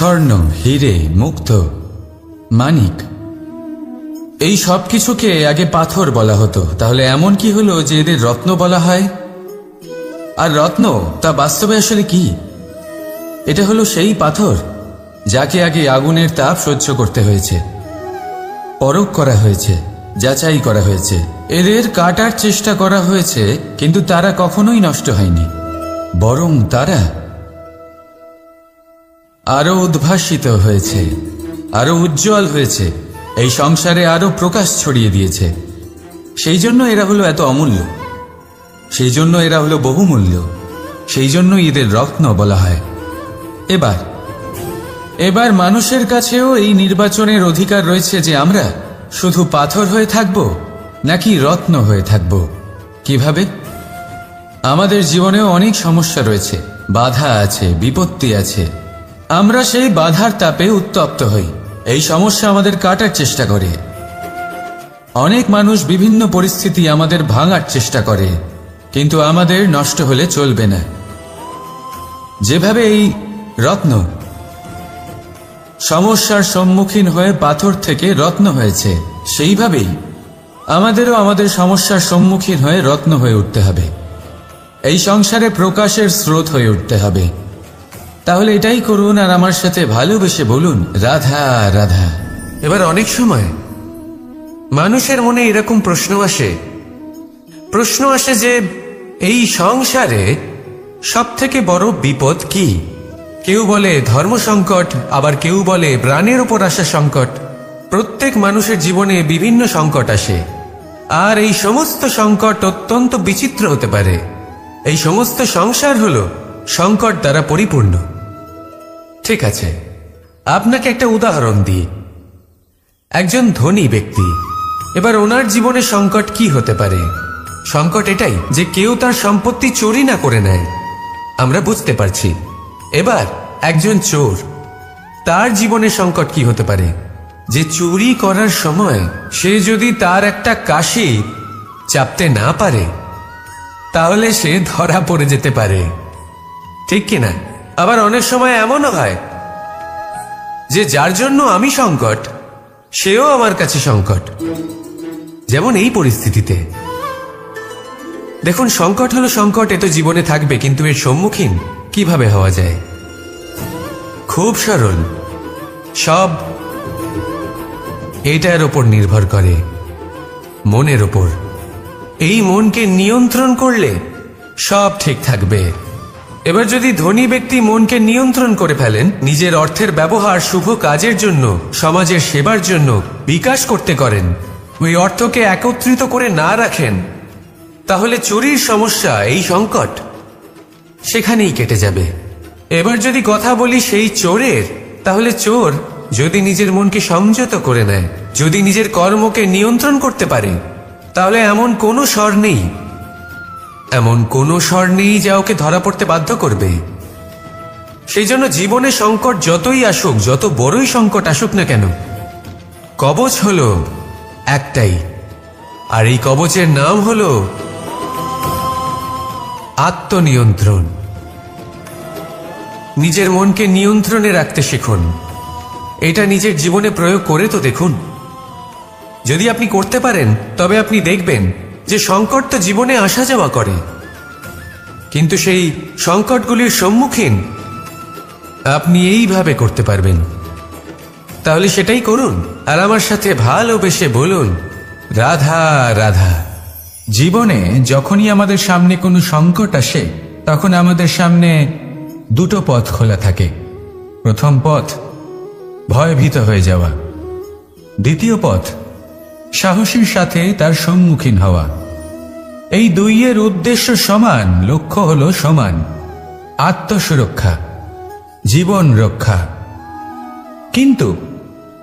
স্বর্ণ, হিরে, মুক্ত, মানিক, এই সব কিছুকে আগে পাথর বলা হতো। তাহলে এমন কি হলো যে এদের রত্ন বলা হয়? আর রত্ন তা বাস্তবে আসলে কি? এটা হলো সেই পাথর যাকে আগে আগুনের তাপ সহ্য করতে হয়েছে, পরখ করা হয়েছে, যাচাই করা হয়েছে, এদের কাটার চেষ্টা করা হয়েছে, কিন্তু তারা কখনোই নষ্ট হয়নি, বরং তারা আরো উদ্ভাসিত হয়েছে, আরো উজ্জ্বল হয়েছে, এই সংসারে আরো প্রকাশ ছড়িয়ে দিয়েছে। সেই জন্য এরা হলো এত অমূল্য, সেই জন্য এরা হলো বহুমূল্য, সেই জন্য এদের রত্ন বলা হয়। এবার মানুষের কাছেও এই নির্বাচনের অধিকার রয়েছে যে আমরা শুধু পাথর হয়ে থাকব নাকি রত্ন হয়ে থাকব। কিভাবে? আমাদের জীবনেও অনেক সমস্যা রয়েছে, বাধা আছে, বিপত্তি আছে। আমরা সেই বাধার তাপে উত্তপ্ত হই, এই সমস্যা আমাদের কাটার চেষ্টা করে। অনেক মানুষ বিভিন্ন পরিস্থিতি আমাদের ভাঙার চেষ্টা করে, কিন্তু আমাদের নষ্ট হলে চলবে না। যেভাবে এই রত্ন সমস্যার সম্মুখীন হয়ে পাথর থেকে রত্ন হয়েছে, সেইভাবেই আমাদেরও আমাদের সমস্যার সম্মুখীন হয়ে রত্ন হয়ে উঠতে হবে, এই সংসারে প্রকাশের স্রোত হয়ে উঠতে হবে। তাহলে এটাই করুন আর আমার সাথে ভালোবেসে বলুন, রাধা রাধা। এবার অনেক সময় মানুষের মনে এরকম প্রশ্ন আসে যে এই সংসারে সব থেকে বড় বিপদ কি? কেউ বলে ধর্ম সংকট, আবার কেউ বলে প্রাণের উপর আসা সংকট। প্রত্যেক মানুষের জীবনে বিভিন্ন সংকট আসে, আর এই সমস্ত সংকট অত্যন্ত বিচিত্র হতে পারে। এই সমস্ত সংসার হলো সংকট দ্বারা পরিপূর্ণ। ঠিক আছে, আপনাকে একটা উদাহরণ দিই। একজন ধনী ব্যক্তি, এবার ওনার জীবনে সংকট কি হতে পারে? সংকট এটাই যে কেউ তার সম্পত্তি চুরি না করে নেয়, আমরা বুঝতে পারছি। এবার একজন চোর, তার জীবনে সংকট কি হতে পারে? যে চুরি করার সময় সে যদি তার একটা কাশি চাপতে না পারে, তাহলে সে ধরা পড়ে যেতে পারে, ঠিক কিনা? আবার অনেক সময় এমনও হয় যে যার জন্য আমি সংকট, সেও আমার কাছে সংকট। যেমন এই পরিস্থিতিতে দেখুন, সংকট হলো সংকট, এ তো জীবনে থাকবে, কিন্তু এর সম্মুখীন কিভাবে হওয়া যায়? খুব সরল, সব এটার ওপর নির্ভর করে, মনের ওপর। এই মনকে নিয়ন্ত্রণ করলে সব ঠিক থাকবে। এবার যদি ধনী ব্যক্তি মনকে নিয়ন্ত্রণ করে ফেলেন, নিজের অর্থের ব্যবহার শুভ কাজের জন্য, সমাজের সেবার জন্য বিকাশ করতে করেন, ওই অর্থকে একত্রিত করে না রাখেন, তাহলে চুরির সমস্যা, এই সংকট সেখানেই কেটে যাবে। এবার যদি কথা বলি সেই চোরের, তাহলে চোর যদি নিজের মনকে সংযত করে নেয়, যদি নিজের কর্মকে নিয়ন্ত্রণ করতে পারে, তাহলে এমন কোনো স্বর নেই, এমন কোনো স্বর নেই যা ওকে ধরা পড়তে বাধ্য করবে। সেই জন্য জীবনে সংকট যতই আসুক, যত বড়ই সংকট আসুক না কেন, কবচ হলো একটাই, আর এই কবচের নাম হলো আত্মনিয়ন্ত্রণ। নিজের মনকে নিয়ন্ত্রণে রাখতে শিখুন। এটা নিজের জীবনে প্রয়োগ করে তো দেখুন। যদি আপনি করতে পারেন, তবে আপনি দেখবেন যে সংকট তো জীবনে আসা যাওয়া করে, কিন্তু সেই সংকটগুলির সম্মুখীন আপনি এইভাবে করতে পারবেন। তাহলে সেটাই করুন, আর আমার সাথে ভালোবেসে বলুন, রাধা রাধা। জীবনে যখনই আমাদের সামনে কোনো সংকট আসে, তখন আমাদের সামনে দুটো পথ খোলা থাকে। প্রথম পথ ভয়ভীত হয়ে যাওয়া, দ্বিতীয় পথ সাহসীর সাথে তার সম্মুখীন হওয়া। এই দুইয়ের উদ্দেশ্য সমান, লক্ষ্য হলো সমান, আত্মসুরক্ষা, জীবন রক্ষা। কিন্তু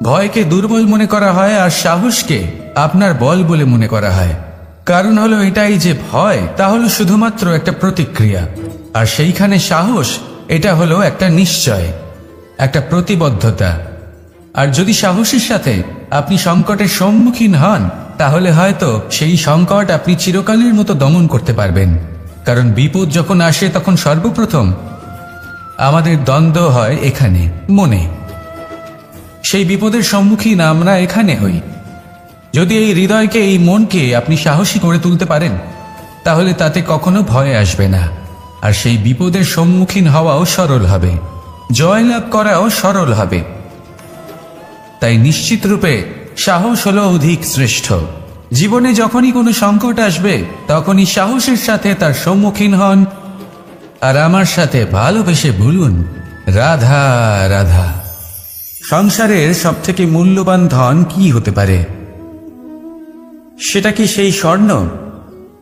ভয়কে দুর্বল মনে করা হয় আর সাহসকে আপনার বল বলে মনে করা হয়। কারণ হলো এটাই যে ভয় তা হলো শুধুমাত্র একটা প্রতিক্রিয়া, আর সেইখানে সাহস এটা হলো একটা নিশ্চয়, একটা প্রতিবদ্ধতা। আর যদি সাহসের সাথে আপনি সংকটের সম্মুখীন হন, তাহলে হয়তো সেই সংকট আপনি চিরকালের মতো দমন করতে পারবেন। কারণ বিপদ যখন আসে, তখন সর্বপ্রথম আমাদের দ্বন্দ্ব হয় এখানে, মনে। সেই বিপদের সম্মুখীন আমরা এখানে হই। যদি এই হৃদয়কে, এই মনকে আপনি সাহসী করে তুলতে পারেন, তাহলে তাতে কখনো ভয় আসবে না, আর সেই বিপদের সম্মুখীন হওয়াও সরল হবে, জয়লাভ করাও সরল হবে। তাই নিশ্চিত রূপে সাহস হলো অধিক শ্রেষ্ঠ। জীবনে যখনই কোনো সংকট আসবে, তখনই সাহসের সাথে তার সম্মুখীন হন, আর আমার সাথে ভালোবেসে বলুন, রাধা রাধা। সংসারের সবথেকে মূল্যবান ধন কি হতে পারে? সেটা কি সেই স্বর্ণ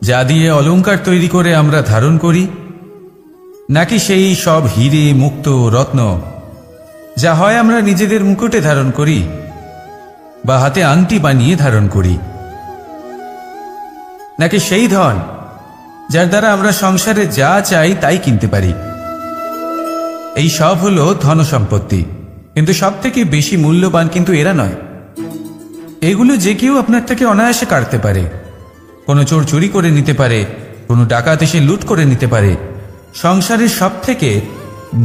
যা দিয়ে অলংকার তৈরি করে আমরা ধারণ করি, নাকি সেই সব হিরে, মুক্ত, রত্ন যা হয় আমরা নিজেদের মুকুটে ধারণ করি বা হাতে আংটি বানিয়ে ধারণ করি, নাকি সেই ধন যার দ্বারা আমরা সংসারে যা চাই তাই কিনতে পারি? এই সব হলো ধন সম্পত্তি, কিন্তু সব থেকে বেশি মূল্যবান কিন্তু এরা নয়। এগুলো যে কেউ আপনার থেকে অনায়াসে কাটতে পারে। কোনো চোর চুরি করে নিতে পারে, কোনো ডাকাত এসে লুট করে নিতে পারে। সংসারের সব থেকে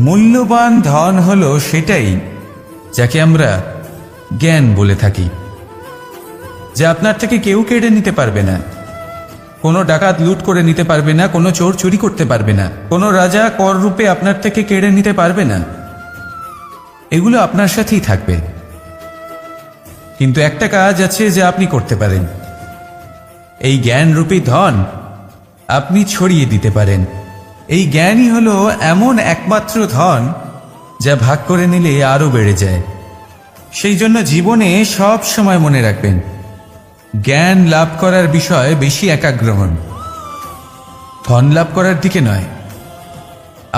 মূল্যবান ধন হলো সেটাই যাকে আমরা জ্ঞান বলে থাকি, যা আপনার থেকে কেউ কেড়ে নিতে পারবে না। কোনো ডাকাত লুট করে নিতে পারবে না, কোনো চোর চুরি করতে পারবে না, কোনো রাজা কর রূপে আপনার থেকে কেড়ে নিতে পারবে না। এগুলো আপনার সাথেই থাকবে। কিন্তু একটা কাজ আছে যা আপনি করতে পারেন। এই জ্ঞানরূপী ধন আপনি ছড়িয়ে দিতে পারেন। এই জ্ঞানই হলো এমন একমাত্র ধন যা ভাগ করে নিলে আরো বেড়ে যায়। সেই জন্য জীবনে সব সময় মনে রাখবেন, জ্ঞান লাভ করার বিষয়ে বেশি একাগ্র হন, ধন লাভ করার দিকে নয়।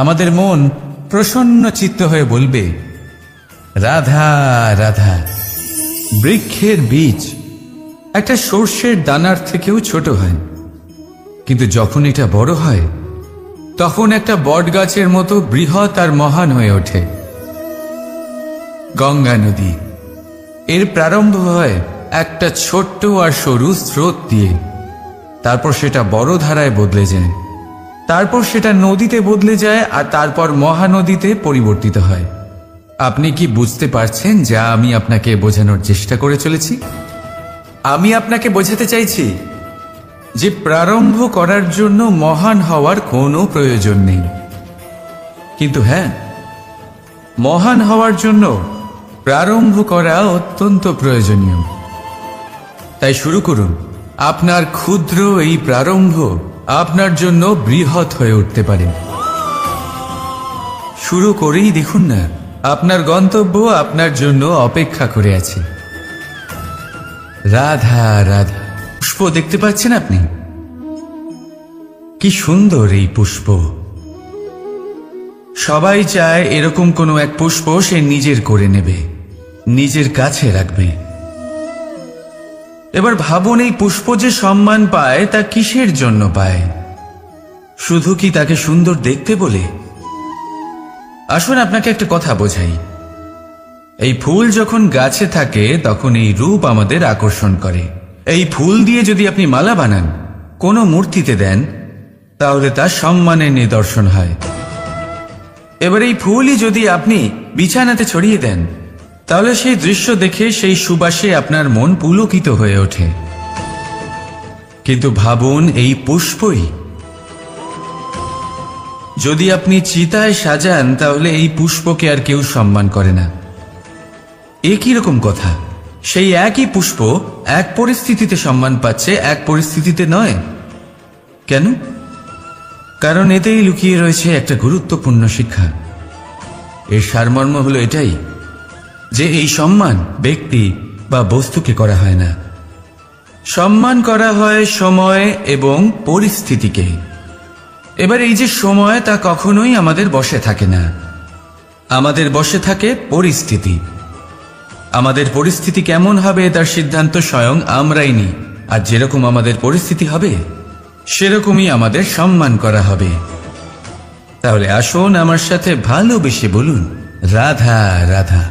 আমাদের মন প্রসন্ন চিত্ত হয়ে বলবে, রাধা রাধা। বৃক্ষের বীজ একটা সর্ষের দানার থেকেও ছোট হয়, কিন্তু যখন এটা বড় হয় তখন একটা বট গাছের মতো বৃহৎ আর মহান হয়ে ওঠে। গঙ্গা নদী, এর প্রারম্ভ হয় একটা ছোট্ট আর সরু স্রোত দিয়ে, তারপর সেটা বড় ধারায় বদলে যায়, তারপর সেটা নদীতে বদলে যায়, আর তারপর মহানদীতে পরিবর্তিত হয়। আপনি কি বুঝতে পারছেন যা আমি আপনাকে বোঝানোর চেষ্টা করে চলেছি? আমি আপনাকে বোঝাতে চাইছি যে প্রারম্ভ করার জন্য মহান হওয়ার কোনো প্রয়োজন নেই, কিন্তু হ্যাঁ, মহান হওয়ার জন্য প্রারম্ভ করা অত্যন্ত প্রয়োজনীয়। তাই শুরু করুন। আপনার ক্ষুদ্র এই প্রারম্ভ আপনার জন্য বৃহৎ হয়ে উঠতে পারে। শুরু করেই দেখুন না, আপনার গন্তব্য আপনার জন্য অপেক্ষা করে আছে। রাধা রাধা। পুষ্প দেখতে পাচ্ছেন আপনি? কি সুন্দর এই পুষ্প। সবাই চায় এরকম কোনো এক পুষ্প সে নিজের করে নেবে, নিজের কাছে রাখবে। এবার ভাবুন, এই পুষ্প যে সম্মান পায় তা কিসের জন্য পায়? শুধু কি তাকে সুন্দর দেখতে বলে? আসুন আপনাকে একটা কথা বোঝাই। এই ফুল যখন গাছে থাকে তখন এই রূপ আমাদের আকর্ষণ করে। এই ফুল দিয়ে যদি আপনি মালা বানান, কোনো মূর্তিতে দেন, তাহলে তা সম্মানের নিদর্শন হয়। এবার এই ফুলই যদি আপনি বিছানাতে ছড়িয়ে দেন, তাহলে সেই দৃশ্য দেখে সেই সুবাসে আপনার মন পুলকিত হয়ে ওঠে। কিন্তু ভাবুন, এই পুষ্পই যদি আপনি চিতায় সাজান, তাহলে এই পুষ্পকে আর কেউ সম্মান করে না। এ কি রকম কথা? সেই একই পুষ্প এক পরিস্থিতিতে সম্মান পাচ্ছে, এক পরিস্থিতিতে নয়। কেন? কারণ এতেই লুকিয়ে রয়েছে একটা গুরুত্বপূর্ণ শিক্ষা। এর সারমর্ম হলো এটাই যে এই সম্মান ব্যক্তি বা বস্তুকে করা হয় না, সম্মান করা হয় সময় এবং পরিস্থিতিকে। এবার এই যে সময়, তা কখনোই আমাদের বশে থাকে না। আমাদের বশে থাকে পরিস্থিতি। আমাদের পরিস্থিতি কেমন হবে তার সিদ্ধান্ত স্বয়ং আমরাই নিই, আর যেরকম আমাদের পরিস্থিতি হবে সেরকমই আমাদের সম্মান করা হবে। তাহলে আসুন আমার সাথে ভালোবেসে বলুন, রাধা রাধা।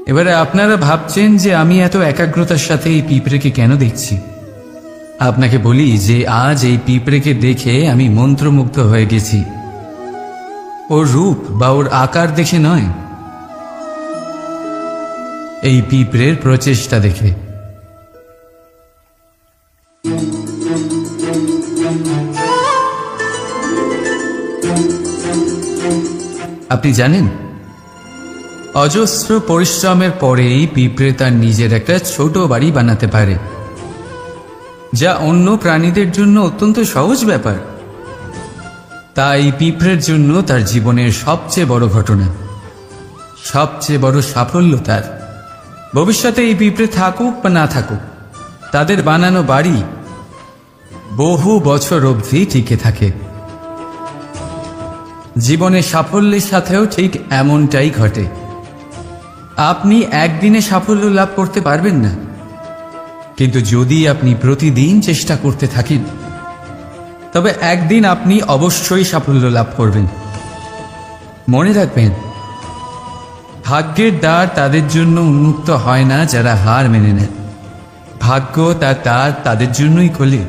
এবারে আপনারা ভাবছেন যে আমি এত একাগ্রতার সাথে এই পিঁপড়েকে কেন দেখছি। আপনাকে বলি যে আজ এই পিঁপড়েকে দেখে আমি মন্ত্রমুগ্ধ হয়ে গেছি। ওর রূপ বা ওর আকার দেখে নয়, এই পিঁপড়ের প্রচেষ্টা দেখে। আপনি জানেন, অজস্র পরিশ্রমের পরেই পিঁপড়ে তার নিজের একটা ছোট বাড়ি বানাতে পারে, যা অন্য প্রাণীদের জন্য অত্যন্ত সহজ ব্যাপার। তাই পিঁপড়ের জন্য তার জীবনের সবচেয়ে বড় ঘটনা, সবচেয়ে বড় সাফল্য তার। ভবিষ্যতে এই পিঁপড়ে থাকুক বা না থাকুক, তাদের বানানো বাড়ি বহু বছর অবধি টিকে থাকে। জীবনের সাফল্যের সাথেও ঠিক এমনটাই ঘটে। আপনি একদিনে সাফল্য লাভ করতে পারবেন না, কিন্তু যদি আপনি প্রতিদিন চেষ্টা করতে থাকেন, তবে একদিন আপনি অবশ্যই সাফল্য লাভ করবেন। মনে রাখবেন, ভাগ্যের দ্বার তাদের জন্য উন্মুক্ত হয় না যারা হার মেনে নেয়। ভাগ্য তার দ্বার তাদের জন্যই খোলে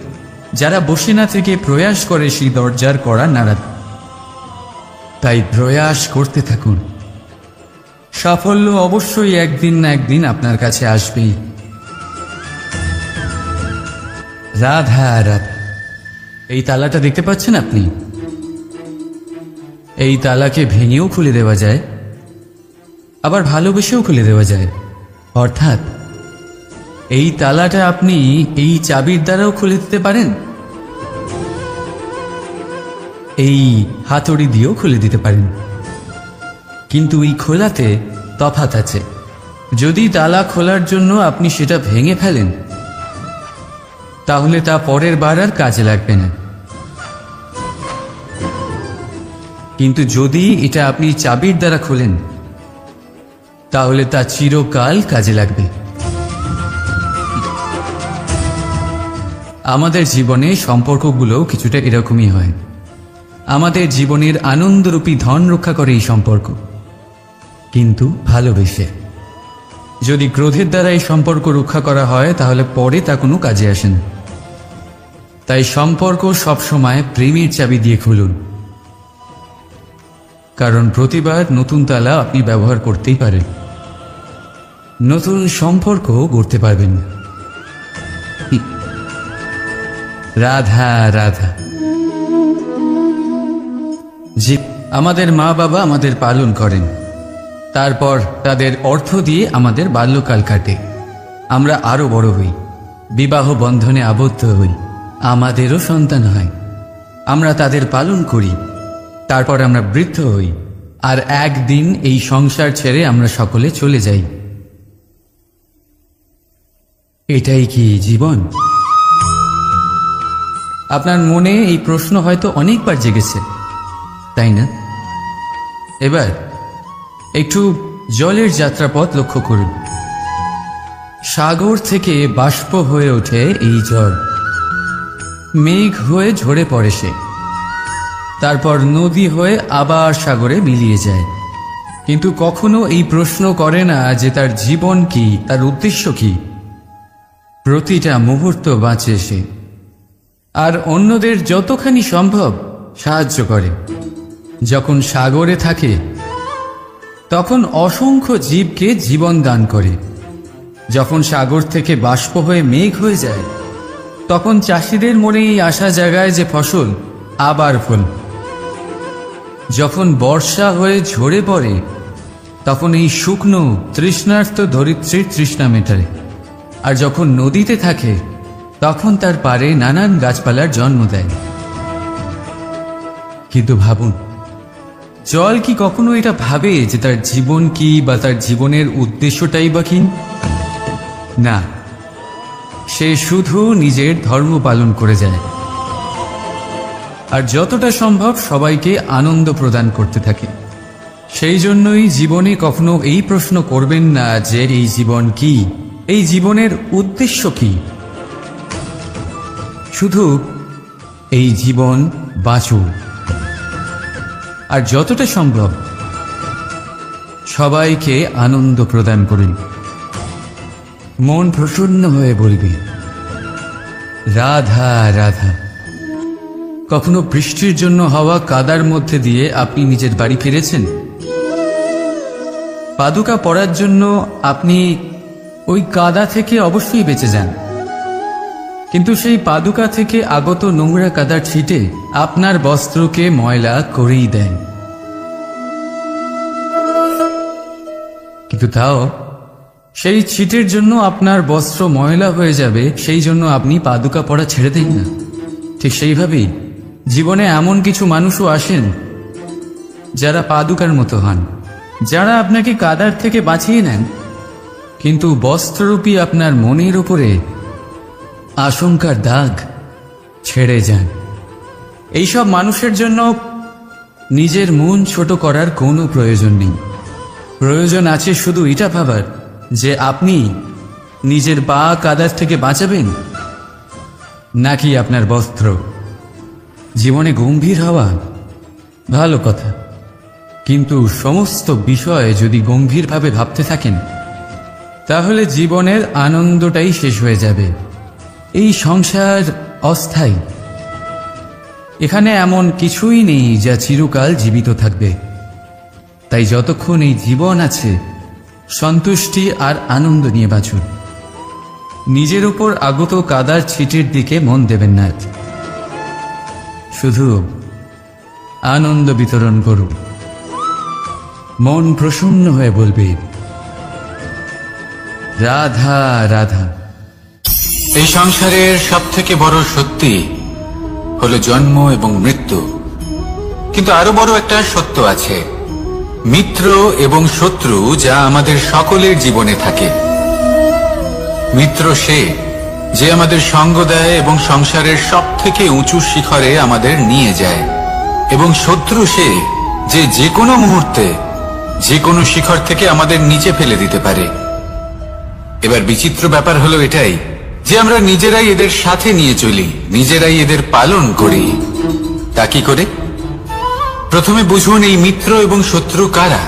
যারা বসে না থেকে প্রয়াস করে সেই দরজার কড়া নাড়াতে। তাই প্রয়াস করতে থাকুন, সাফল্য অবশ্যই একদিন না একদিন আপনার কাছে আসবেই। রাধা রাধা। এই তালাটা দেখতে পাচ্ছেন আপনি? এই তালাকে ভেঙেও খুলে দেওয়া যায়, আবার ভালোবেসেও খুলে দেওয়া যায়। অর্থাৎ এই তালাটা আপনি এই চাবির দ্বারাও খুলে দিতে পারেন, এই হাতুড়ি দিয়েও খুলে দিতে পারেন। কিন্তু এই খোলাতে তফাৎ আছে। যদি তালা খোলার জন্য আপনি সেটা ভেঙে ফেলেন, তাহলে তা পরের বার আর কাজে লাগবে না। কিন্তু যদি এটা আপনি চাবির দ্বারা খোলেন, তাহলে তা চিরকাল কাজে লাগবে। আমাদের জীবনে সম্পর্কগুলোও কিছুটা এরকমই হয়। আমাদের জীবনের আনন্দরূপী ধন রক্ষা করে এই সম্পর্ক, কিন্তু ভালোবেসে। যদি ক্রোধের দ্বারা এই সম্পর্ক রক্ষা করা হয়, তাহলে পরে তা কোনো কাজে আসে না। তাই সম্পর্ক সবসময় প্রেমের চাবি দিয়ে খুলুন, কারণ প্রতিবার নতুন তালা আপনি ব্যবহার করতেই পারেন, নতুন সম্পর্ক গড়তে পারবেন। রাধা রাধা। জি, আমাদের মা বাবা আমাদের পালন করেন, তারপর তাদের অর্থ দিয়ে আমাদের বাল্যকাল কাটে। আমরা আরো বড় হই, বিবাহ বন্ধনে আবদ্ধ হই, আমাদেরও সন্তান হয়। আমরা তাদের পালন করি, তারপর আমরা বৃদ্ধ হই, আর একদিন এই সংসার ছেড়ে আমরা সকলে চলে যাই। এটাই কি জীবন? আপনার মনে এই প্রশ্ন হয়তো অনেকবার জেগেছে, তাই না? এবার একটু জলের যাত্রাপথ লক্ষ্য করুন। সাগর থেকে বাষ্প হয়ে ওঠে এই জল, মেঘ হয়ে ঝরে পড়ে সে, তারপর নদী হয়ে আবার সাগরে মিলিয়ে যায়। কিন্তু কখনো এই প্রশ্ন করে না যে তার জীবন কি, তার উদ্দেশ্য কি। প্রতিটা মুহূর্ত বাঁচে সে, আর অন্যদের যতখানি সম্ভব সাহায্য করে। যখন সাগরে থাকে, তখন অসংখ্য জীবকে জীবন দান করে। যখন সাগর থেকে বাষ্প হয়ে মেঘ হয়ে যায়, তখন চাষিদের মনে এই আশা জাগায় যে ফসল আবার ফল। যখন বর্ষা হয়ে ঝরে পড়ে, তখন এই শুকনো তৃষ্ণার্ত ধরিত্রীর তৃষ্ণা মেটায়। আর যখন নদীতে থাকে, তখন তার পাড়ে নানান গাছপালার জন্ম দেয়। কিন্তু ভাবুন, জল কি কখনো এটা ভাবে যে তার জীবন কি বা তার জীবনের উদ্দেশ্যটাই বা কি? না, সে শুধু নিজের ধর্ম পালন করে যায়, আর যতটা সম্ভব সবাইকে আনন্দ প্রদান করতে থাকে। সেই জন্যই জীবনে কখনো এই প্রশ্ন করবেন না যে এই জীবন কি, এই জীবনের উদ্দেশ্য কি। শুধু এই জীবন বাঁচুন, আর যতটা সম্ভব সবাইকে আনন্দ প্রদান করুন। মন প্রসন্ন হয়ে বলবে, রাধা রাধা। কখনো বৃষ্টির জন্য হওয়া কাদার মধ্যে দিয়ে আপনি নিজের বাড়ি ফিরেছেন? পাদুকা পরার জন্য আপনি ওই কাদা থেকে অবশ্যই বেঁচে যান, কিন্তু সেই পাদুকা থেকে আগত নোংরা কাদার ছিটে আপনার বস্ত্রকে ময়লা করেই দেন। কিন্তু তাও সেই ছিটের জন্য আপনার বস্ত্র ময়লা হয়ে যাবে, সেই জন্য আপনি পাদুকা পরা ছেড়ে দেন না। ঠিক সেইভাবেই জীবনে এমন কিছু মানুষও আসেন যারা পাদুকার মতো হন, যারা আপনাকে কাদার থেকে বাঁচিয়ে নেন, কিন্তু বস্ত্ররূপী আপনার মনের উপরে আশঙ্কার দাগ ছেড়ে যান। এইসব মানুষের জন্য নিজের মন ছোট করার কোনো প্রয়োজন নেই। প্রয়োজন আছে শুধু এটা ভাবার যে আপনি নিজের পা কাদার থেকে বাঁচাবেন নাকি আপনার বস্ত্র। জীবনে গম্ভীর হওয়া ভালো কথা, কিন্তু সমস্ত বিষয় যদি গম্ভীরভাবে ভাবতে থাকেন তাহলে জীবনের আনন্দটাই শেষ হয়ে যাবে। এই সংসার অস্থায়ী, এখানে এমন কিছুই নেই যা চিরকাল জীবিত থাকবে। তাই যতক্ষণ এই জীবন আছে সন্তুষ্টি আর আনন্দ নিয়ে বাঁচুন। নিজের উপর আগত কাদার ছিটের দিকে মন দেবেন না, শুধু আনন্দ বিতরণ করুন। মন প্রসন্ন হয়ে বলবে, রাধা রাধা। এই সংসারের সবথেকে বড় সত্যি হলো জন্ম এবং মৃত্যু, কিন্তু আরো বড় একটা সত্য আছে, মিত্র এবং শত্রু, যা আমাদের সকলের জীবনে থাকে। মিত্র সে যে আমাদের সঙ্গ দেয় এবং সংসারের সবথেকে উঁচু শিখরে আমাদের নিয়ে যায়, এবং শত্রু সে যে যে কোনো মুহূর্তে যে কোনো শিখর থেকে আমাদের নিচে ফেলে দিতে পারে। এবার বিচিত্র ব্যাপার হলো এটাই যে আমরা নিজেরাই এদের সাথে নিয়ে চলি, নিজেরাই এদের পালন করি। তা কি করে? প্রথমে বুঝুন এই মিত্র এবং শত্রু কারা।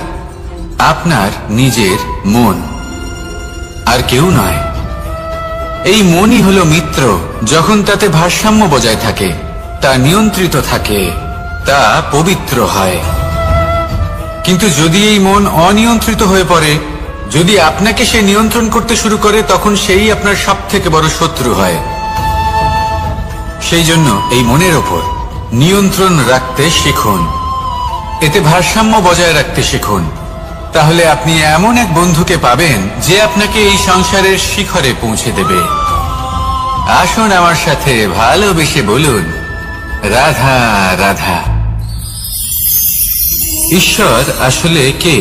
আপনার নিজের মন, আর কেউ নয়। এই মনই হলো মিত্র যখন তাতে ভারসাম্য বজায় থাকে, তা নিয়ন্ত্রিত থাকে, তা পবিত্র হয়। কিন্তু যদি এই মন অনিয়ন্ত্রিত হয়ে পড়ে, যদি আপনাকে সে নিয়ন্ত্রণ করতে শুরু করে, তখন সেই আপনার সবথেকে বড় শত্রু হয়। সেই জন্য এই মনের ওপর নিয়ন্ত্রণ রাখতে শিখুন, এতে ভারসাম্য বজায় রাখতে শিখুন। তাহলে আপনি এমন এক বন্ধুকে পাবেন যে আপনাকে এই সংসারের শিখরে পৌঁছে দেবে। আসুন আমার সাথে ভালোবেসে বলুন, রাধা রাধা। ঈশ্বর আসলে কে?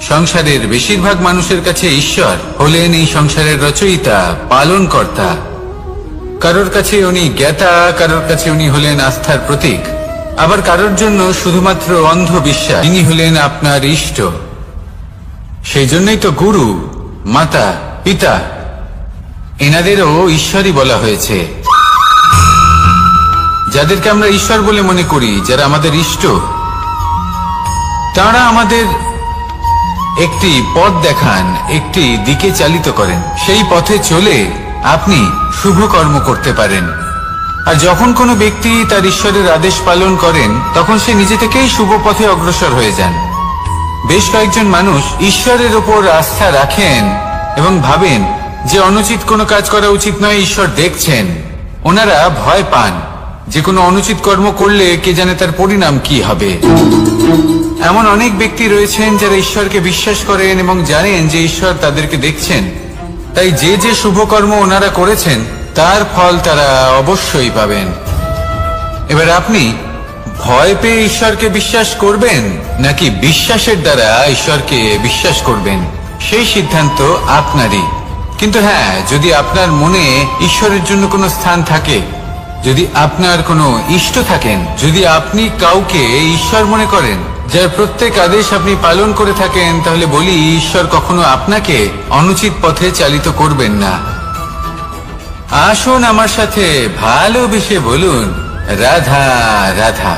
সংসারের বেশিরভাগ মানুষের কাছে ঈশ্বর হলেন এই সংসারের রচয়িতা, পালনকর্তা। কারোর কাছে উনি জ্ঞাতা, কারোর কাছে উনি হলেন আস্থার প্রতীক, আবার কারোর জন্য শুধুমাত্র অন্ধ বিশ্বাস। তিনি হলেন আপনার ইষ্ট। সেই জন্যই তো গুরু, মাতা, পিতা এনাদেরও ঈশ্বরই বলা হয়েছে। যাদেরকে আমরা ঈশ্বর বলে মনে করি, যারা আমাদের ইষ্ট, তারা আমাদের একটি পথ দেখান, একটি দিকে চালিত করেন। সেই পথে চলে আপনি শুভ কর্ম করতে পারেন। আর যখন কোনো ব্যক্তি তার ঈশ্বরের আদেশ পালন করেন, তখন সে নিজে থেকেই শুভ পথে অগ্রসর হয়ে যান। বেশ কয়েকজন মানুষ ঈশ্বরের ওপর আস্থা রাখেন এবং ভাবেন যে অনুচিত কোনো কাজ করা উচিত নয়, ঈশ্বর দেখছেন। ওনারা ভয় পান যে কোনো অনুচিত কর্ম করলে কে জানে তার পরিণাম কি হবে। এমন অনেক ব্যক্তি রয়েছেন যারা ঈশ্বরকে বিশ্বাস করেন এবং জানেন যে ঈশ্বর তাদেরকে দেখছেন, তাই যে যে শুভ কর্ম ওনারা করেছেন তার ফল তারা অবশ্যই পাবেন। এবার আপনি ভয় পেয়ে ঈশ্বরকে বিশ্বাস করবেন নাকি বিশ্বাসের দ্বারা ঈশ্বরকে বিশ্বাস করবেন, সেই সিদ্ধান্ত আপনারই। কিন্তু হ্যাঁ, যদি আপনার মনে ঈশ্বরের জন্য কোনো স্থান থাকে, যদি আপনার কোনো ইষ্ট থাকেন, যদি আপনি কাউকে ঈশ্বর মনে করেন যার প্রত্যেক আদেশ আপনি পালন করে থাকেন, তাহলে বলি ঈশ্বর কখনো আপনাকে অনুচিত পথে চালিত করবেন না। আসুন আমার সাথে ভালোবেসে বলুন, রাধা রাধা।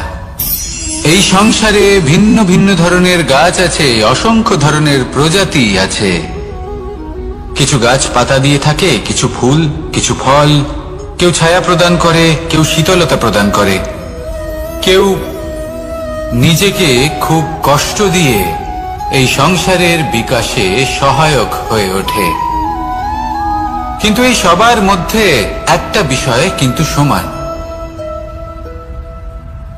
এই সংসারে ভিন্ন ভিন্ন ধরনের গাছ আছে, অসংখ্য ধরনের প্রজাতি আছে। কিছু গাছ পাতা দিয়ে থাকে, কিছু ফুল, কিছু ফল। কেউ ছায়া প্রদান করে, কেউ শীতলতা প্রদান করে, কেউ নিজেকে খুব কষ্ট দিয়ে এই সংসারের বিকাশে সহায়ক হয়ে ওঠে। কিন্তু এই সবার মধ্যে একটা বিষয় কিন্তু সমান,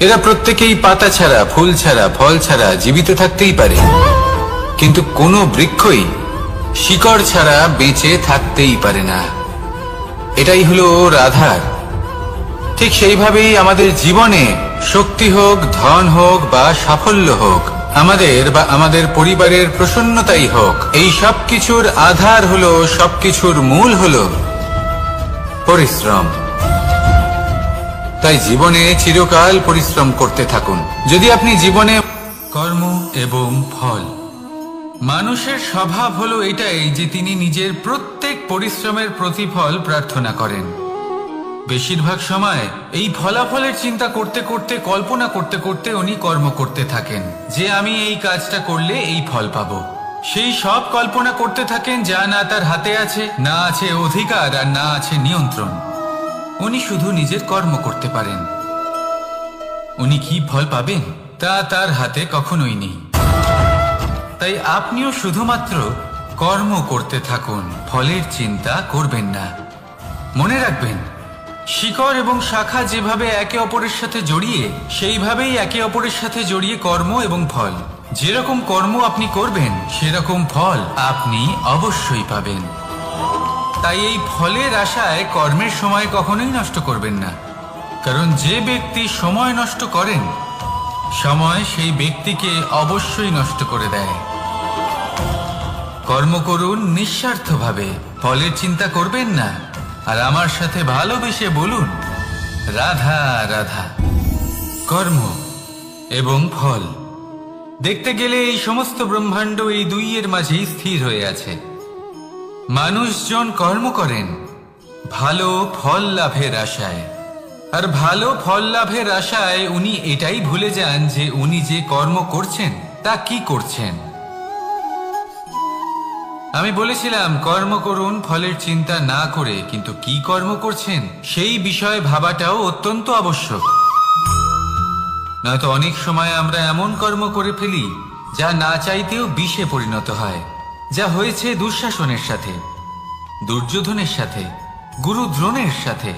এরা প্রত্যেকেই পাতা ছাড়া, ফুল ছাড়া, ফল ছাড়া জীবিত থাকতেই পারে, কিন্তু কোনো বৃক্ষই শিকড় ছাড়া বেঁচে থাকতেই পারে না। এটাই হলো ওর আধার। ঠিক সেইভাবেই আমাদের জীবনে শক্তি হোক, ধন হোক বা সাফল্য হোক, আমাদের বা আমাদের পরিবারের প্রসন্নতাই হোক, এই সব কিছুর আধার হলো, সবকিছুর মূল হলো পরিশ্রম। তাই জীবনে চিরকাল পরিশ্রম করতে থাকুন। যদি আপনি জীবনে কর্ম এবং ফল, মানুষের স্বভাব হলো এটাই যে তিনি নিজের প্রত্যেক পরিশ্রমের প্রতিফল প্রার্থনা করেন। বেশিরভাগ সময় এই ফলাফলের চিন্তা করতে করতে, কল্পনা করতে করতে উনি কর্ম করতে থাকেন যে আমি এই কাজটা করলে এই ফল পাবো। সেই সব কল্পনা করতে থাকেন যা না তার হাতে আছে, না আছে অধিকার আর না আছে নিয়ন্ত্রণ। উনি শুধু নিজের কর্ম করতে পারেন। উনি কি ফল পাবেন তা তার হাতে কখনোই নেই। তাই আপনিও শুধুমাত্র কর্ম করতে থাকুন, ফলের চিন্তা করবেন না। মনে রাখবেন, শিকড় এবং শাখা যেভাবে একে অপরের সাথে জড়িয়ে, সেইভাবেই একে অপরের সাথে জড়িয়ে কর্ম এবং ফল। যেরকম কর্ম আপনি করবেন সেরকম ফল আপনি অবশ্যই পাবেন। তাই এই ফলের আশায় কর্মের সময় কখনোই নষ্ট করবেন না, কারণ যে ব্যক্তি সময় নষ্ট করেন, সময় সেই ব্যক্তিকে অবশ্যই নষ্ট করে দেয়। কর্ম করুন নিঃস্বার্থভাবে, ফলের চিন্তা করবেন না, আর আমার সাথে ভালোবেসে বলুন রাধা রাধা। কর্ম এবং ফল, দেখতে গেলে এই সমস্ত ব্রহ্মাণ্ড এই দুইয়ের মাঝেই স্থির হয়ে আছে। মানুষজন কর্ম করেন ভালো ফল লাভের আশায়, আর ভালো ফল লাভের আশায় উনি এটাই ভুলে যান যে উনি যে কর্ম করছেন তা কি করছেন। আমি বলেছিলাম কর্ম করুন ফলের চিন্তা না করে, কিন্তু কি কর্ম করছেন সেই বিষয়ে ভাবাটাও অত্যন্ত আবশ্যক। নয়তো অনেক সময় আমরা এমন কর্ম করে ফেলি যা না চাইতেও বিষে পরিণত হয়, যা হয়েছে দুঃশাসনের সাথে, দুর্যোধনের সাথে, গুরু দ্রোণের সাথে।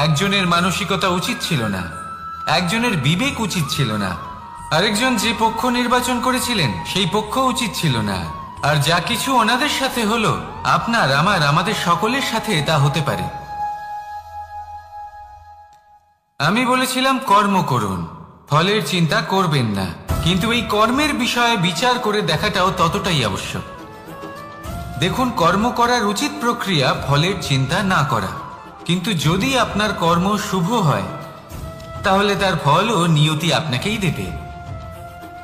একজনের মানসিকতা উচিত ছিল না, একজনের বিবেক উচিত ছিল না, আরেকজন যে পক্ষ নির্বাচন করেছিলেন সেই পক্ষ উচিত ছিল না। আর যা কিছু ওনাদের সাথে হলো, আপনার, আমার, আমাদের সকলের সাথে তা হতে পারে। আমি বলেছিলাম কর্ম করুন, ফলের চিন্তা করবেন না, কিন্তু এই কর্মের বিষয়ে বিচার করে দেখাটাও ততটাই আবশ্যক। দেখুন, কর্ম করার উচিত প্রক্রিয়া ফলের চিন্তা না করা, কিন্তু যদি আপনার কর্ম শুভ হয় তাহলে তার ফলও নিয়তি আপনাকেই দেবে।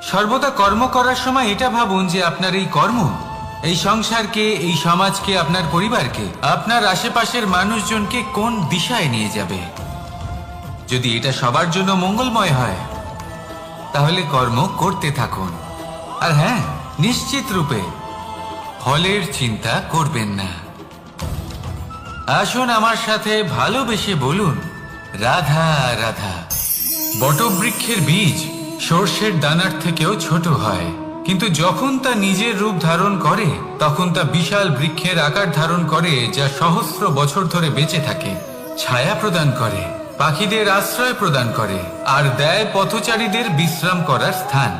সর্বদা কর্ম করার সময় এটা ভাবুন যে আপনার এই কর্ম এই সংসারকে, এই সমাজকে, আপনার পরিবারকে, আপনার আশেপাশের মানুষজনকে কোন দিশায় নিয়ে যাবে। যদি এটা সবার জন্য মঙ্গলময় হয় তাহলে কর্ম করতে থাকুন। আর হ্যাঁ, নিশ্চিত রূপে ফলের চিন্তা করবেন না। আসুন আমার সাথে ভালোবেসে বলুন রাধা রাধা। বটবৃক্ষের বীজ সর্ষের দানার থেকেও ছোট হয়, কিন্তু যখন তা নিজের রূপ ধারণ করে তখন তা বিশাল বৃক্ষের আকার ধারণ করে, যা সহস্র বছর ধরে বেঁচে থাকে, ছায়া প্রদান করে, পাখিদের আশ্রয় প্রদান করে, আর দেয় পথচারীদের বিশ্রাম করার স্থান।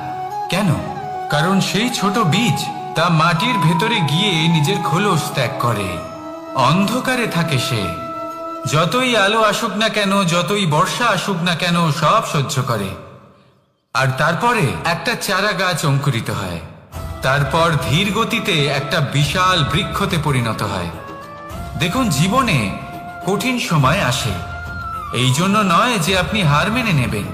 কেন? কারণ সেই ছোট বীজ তা মাটির ভেতরে গিয়ে নিজের খোলস ত্যাগ করে। অন্ধকারে থাকে সে, যতই আলো আসুক না কেন, যতই বর্ষা আসুক না কেন, সব সহ্য করে। আর তারপরে একটা চারা গাছ অঙ্কুরিত হয়, তারপর ধীর গতিতে একটা বিশাল বৃক্ষতে পরিণত হয়। দেখুন, জীবনে কঠিন সময় আসে, এই জন্য নয় যে আপনি হার মেনে নেবেন,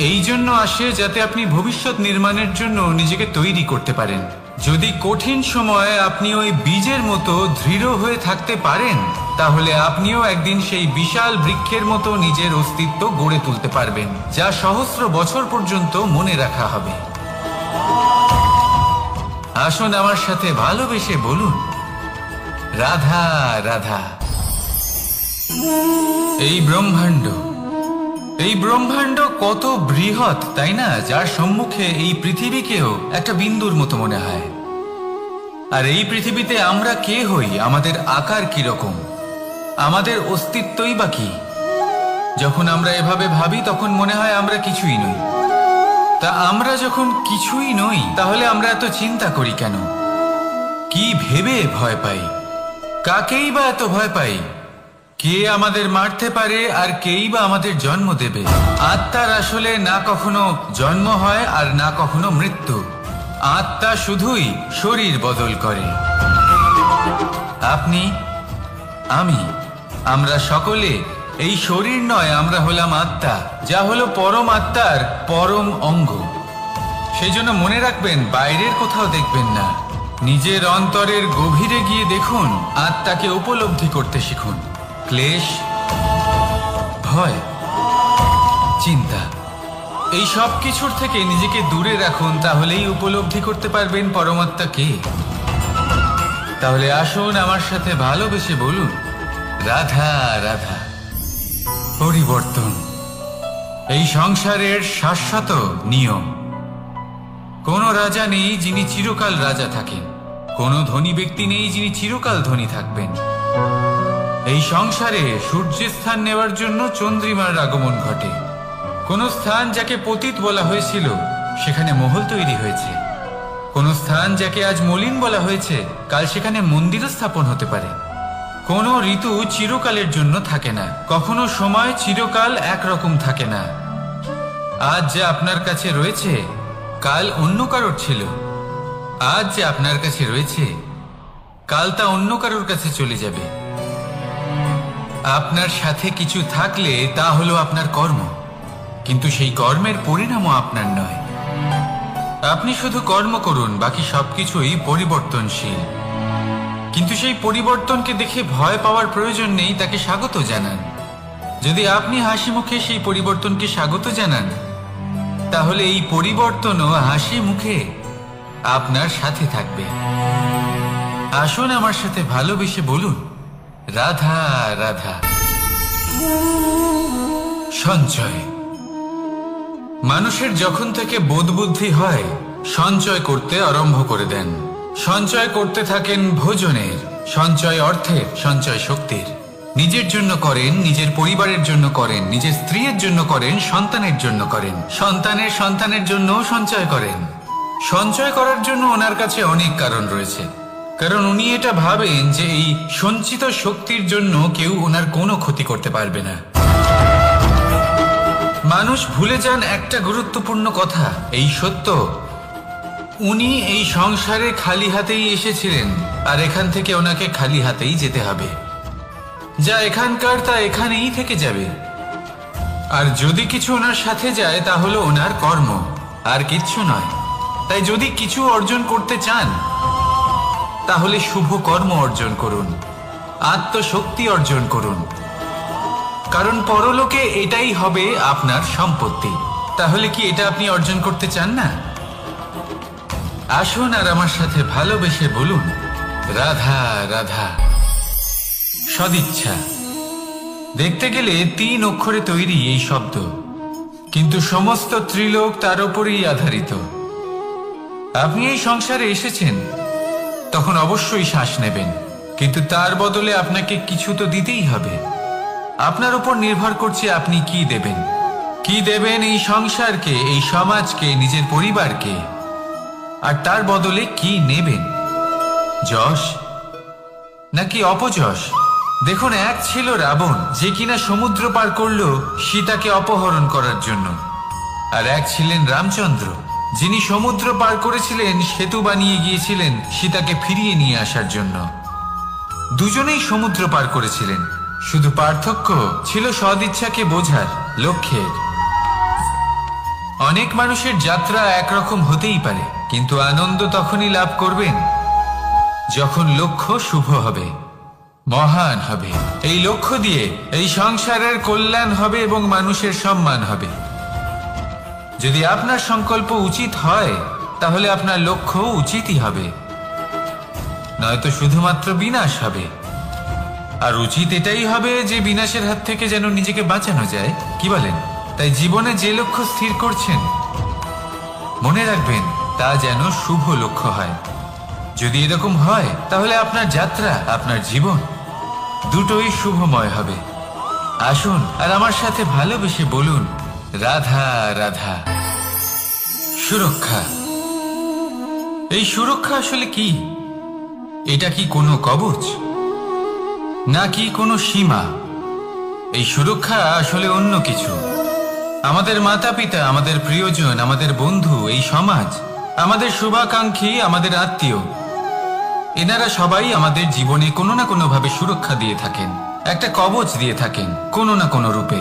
এই জন্য আসে যাতে আপনি ভবিষ্যৎ নির্মাণের জন্য নিজেকে তৈরি করতে পারেন, যদি কঠিন সময়ে আপনি ওই বীজের মতো দৃঢ় হয়ে থাকতে পারেন, তাহলে আপনিও একদিন সেই বিশাল বৃক্ষের মতো নিজের অস্তিত্ব গড়ে তুলতে পারবেন, যা সহস্র বছর পর্যন্ত মনে রাখা হবে। আসুন আমার সাথে ভালোবেসে বলুন, রাধা রাধা। এই ব্রহ্মাণ্ড কত বৃহৎ, তাই না? যার সম্মুখে এই পৃথিবীকেও একটা বিন্দুর মতো মনে হয়। আর এই পৃথিবীতে আমরা কে হই, আমাদের আকার কি রকম, আমাদের অস্তিত্বই বা কি? যখন আমরা এভাবে ভাবি তখন মনে হয় আমরা কিছুই নই। তা আমরা যখন কিছুই নই, তাহলে আমরা এত চিন্তা করি কেন? কি ভেবে ভয় পাই? কাকেই বা এত ভয় পাই? কে আমাদের মারতে পারে আর কেই বা আমাদের জন্ম দেবে? আত্মার আসলে না কখনো জন্ম হয় আর না কখনো মৃত্যু। আত্মা শুধুই শরীর বদল করে। আপনি, আমি, আমরা সকলে এই শরীর নয়, আমরা হলাম আত্মা, যা হলো পরম আত্মার পরম অঙ্গ। সেই জন্য মনে রাখবেন, বাইরের কোথাও দেখবেন না, নিজের অন্তরের গভীরে গিয়ে দেখুন, আত্মাকে উপলব্ধি করতে শিখুন। ক্লেশ, ভয়, চিন্তা, এই সব কিছুর থেকে নিজেকে দূরে রাখুন, তাহলেই উপলব্ধি করতে পারবেন পরমাত্মাকে। তাহলে আসুন আমার সাথে ভালোবেসে বলুন, রাধা রাধা। পরিবর্তন এই সংসারের শাশ্বত নিয়ম। কোন রাজা নেই যিনি চিরকাল রাজা থাকেন, কোন ধনী ব্যক্তি নেই যিনি চিরকাল ধনী থাকবেন। এই সংসারে সূর্যের স্থান নেওয়ার জন্য চন্দ্রিমার আগমন ঘটে। কোন স্থান যাকে পতিত বলা হয়েছিল, সেখানে মহল তৈরি হয়েছে। কোন স্থান যাকে আজ মলিন বলা হয়েছে, কাল সেখানে মন্দিরও স্থাপন হতে পারে। কোন ঋতু চিরকালের জন্য থাকে না, কখনো সময় চিরকাল একরকম থাকে না। আজ যে আপনার কাছে রয়েছে, কাল অন্য কারোর ছিল। আজ যে আপনার কাছে রয়েছে, কাল তা অন্য কারোর কাছে চলে যাবে। আপনার সাথে কিছু থাকলে তা হলো আপনার কর্ম, কিন্তু সেই কর্মের পরিণামও আপনার নয়। আপনি শুধু কর্ম করুন, বাকি সবকিছুই পরিবর্তনশীল। কিন্তু সেই পরিবর্তনকে দেখে ভয় পাওয়ার প্রয়োজন নেই, তাকে স্বাগত জানান। যদি আপনি হাসি মুখে সেই পরিবর্তনকে স্বাগত জানান, তাহলে এই পরিবর্তনও হাসি মুখে আপনার সাথে থাকবে। আসুন আমার সাথে ভালোবেসে বলুন, রাধা রাধা। সঞ্চয়। মানুষের যখন থেকে বোধবুদ্ধি হয়, সঞ্চয় করতে আরম্ভ করে দেন। সঞ্চয় করতে থাকেন ভোজনের, সঞ্চয় অর্থের, সঞ্চয় শক্তির। নিজের জন্য করেন, নিজের পরিবারের জন্য করেন, নিজের স্ত্রীর জন্য করেন, সন্তানের জন্য করেন, সন্তানের সন্তানের জন্য সঞ্চয় করেন। সঞ্চয় করার জন্য ওনার কাছে অনেক কারণ রয়েছে, কারণ উনি এটা ভাবেন যে এই সঞ্চিত শক্তির জন্য কেউ ওনার কোনো ক্ষতি করতে পারবে না। মানুষ ভুলে যান একটা গুরুত্বপূর্ণ কথা, এই সত্য, উনি এই সংসারে খালি হাতেই এসেছিলেন, আর এখান থেকে ওনাকে খালি হাতেই যেতে হবে। যা এখানকার তা এখানেই থেকে যাবে। আর যদি কিছু ওনার সাথে যায়, তা হলো ওনার কর্ম, আর কিচ্ছু নয়। তাই যদি কিছু অর্জন করতে চান, তাহলে শুভ কর্ম অর্জন করুন, আত্মশক্তি অর্জন করুন, কারণ পরলোকে এটাই হবে আপনার সম্পত্তি। তাহলে কি এটা আপনি অর্জন করতে চান না? আসুন আর আমার সাথে ভালোবেসে বলুন, রাধা রাধা। সদিচ্ছা। দেখতে গেলে 3 অক্ষরে তৈরি এই শব্দ, কিন্তু সমস্ত ত্রিলোক তার উপরেই আধারিত। আপনি এই সংসারে এসেছেন, তখন অবশ্যই শ্বাস নেবেন, কিন্তু তার বদলে আপনাকে কিছু তো দিতেই হবে। আপনার উপর নির্ভর করছে আপনি কি দেবেন। কি দেবেন এই সংসারকে, এই সমাজকে, নিজের পরিবারকে, আর তার বদলে কি নেবেন? যশ নাকি অপযশ? দেখুন, এক ছিল রাবণ, যে কিনা সমুদ্র পার করলো সীতাকে অপহরণ করার জন্য, আর এক ছিলেন রামচন্দ্র, যিনি সমুদ্র পার করেছিলেন, সেতু বানিয়ে গিয়েছিলেন সীতাকে ফিরিয়ে নিয়ে আসার জন্য। দুজনেই সমুদ্র পার করেছিলেন, শুধু পার্থক্য ছিল সদিচ্ছাকে বোঝার, লক্ষ্যের। অনেক মানুষের যাত্রা একরকম হতেই পারে, কিন্তু আনন্দ তখনই লাভ করবেন যখন লক্ষ্য শুভ হবে, মহান হবে। এই লক্ষ্য দিয়ে এই সংসারের কল্যাণ হবে এবং মানুষের সম্মান হবে। যদি আপনার সংকল্প উচিত হয় তাহলে আপনার লক্ষ্য উচিতই হবে, নয়তো শুধুমাত্র বিনাশ হবে। আর উচিত এটাই হবে যে বিনাশের হাত থেকে যেন নিজেকে বাঁচানো যায়, কি বলেন? তাই জীবনে যে লক্ষ্য স্থির করছেন মনে রাখবেন তা যেন শুভ লক্ষ্য হয়। যদি এরকম হয় তাহলে আপনার যাত্রা, আপনার জীবন দুটোই শুভময় হবে। আসুন আর আমার সাথে ভালোবেসে বলুন, রাধা রাধা। সুরক্ষা। এই সুরক্ষা আসলে কি? এটা কি কোনো কবচ নাকি কোনো সীমা? এই সুরক্ষা আসলে অন্য কিছু। আমাদের মাতা পিতা, আমাদের প্রিয়জন, আমাদের বন্ধু, এই সমাজ, আমাদের শুভাকাঙ্ক্ষী, আমাদের আত্মীয়, এনারা সবাই আমাদের জীবনে কোনো না কোনো ভাবে সুরক্ষা দিয়ে থাকেন, একটা কবচ দিয়ে থাকেন কোনো না কোনো রূপে।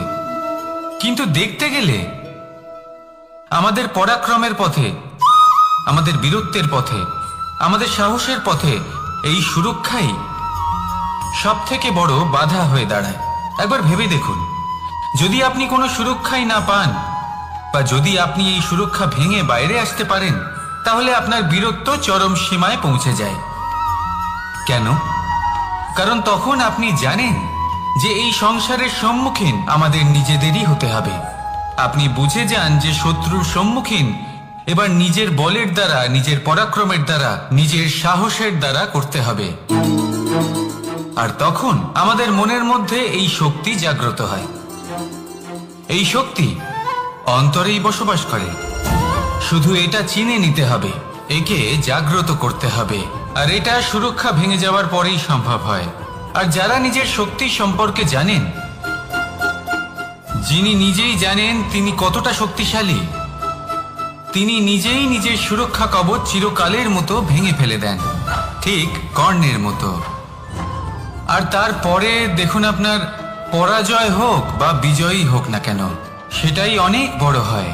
কিন্তু দেখতে গেলে আমাদের পরাক্রমের পথে, আমাদের বীরত্বের পথে, আমাদের সাহসের পথে এই সুরক্ষাই সব থেকে বড় বাধা হয়ে দাঁড়ায়। একবার ভেবে দেখুন, যদি আপনি কোনো সুরক্ষাই না পান, বা যদি আপনি এই সুরক্ষা ভেঙে বাইরে আসতে পারেন, তাহলে আপনার বীরত্ব চরম সীমায় পৌঁছে যায়। কেন? কারণ তখন আপনি জানেন যে এই সংসারের সম্মুখীন আমাদের নিজেদেরই হতে হবে। আপনি বুঝে যান যে শত্রুর সম্মুখীন এবার নিজের বলের দ্বারা, নিজের পরাক্রমের দ্বারা, নিজের সাহসের দ্বারা করতে হবে। আর তখন আমাদের মনের মধ্যে এই শক্তি জাগ্রত হয়। এই শক্তি অন্তরেই বসবাস করে। শুধু এটা চিনে নিতে হবে, একে জাগ্রত করতে হবে। আর এটা সুরক্ষা ভেঙে যাওয়ার পরেই সম্ভব হয়। আর যারা নিজের শক্তি সম্পর্কে জানেন, যিনি নিজেই জানেন তিনি কতটা শক্তিশালী, তিনি নিজেই নিজের সুরক্ষা কবচ চিরকালের মতো ভেঙে ফেলে দেন, ঠিক কর্ণের মতো। আর তারপরে দেখুন, আপনার পরাজয় হোক বা বিজয়ী হোক না কেন, সেটাই অনেক বড় হয়,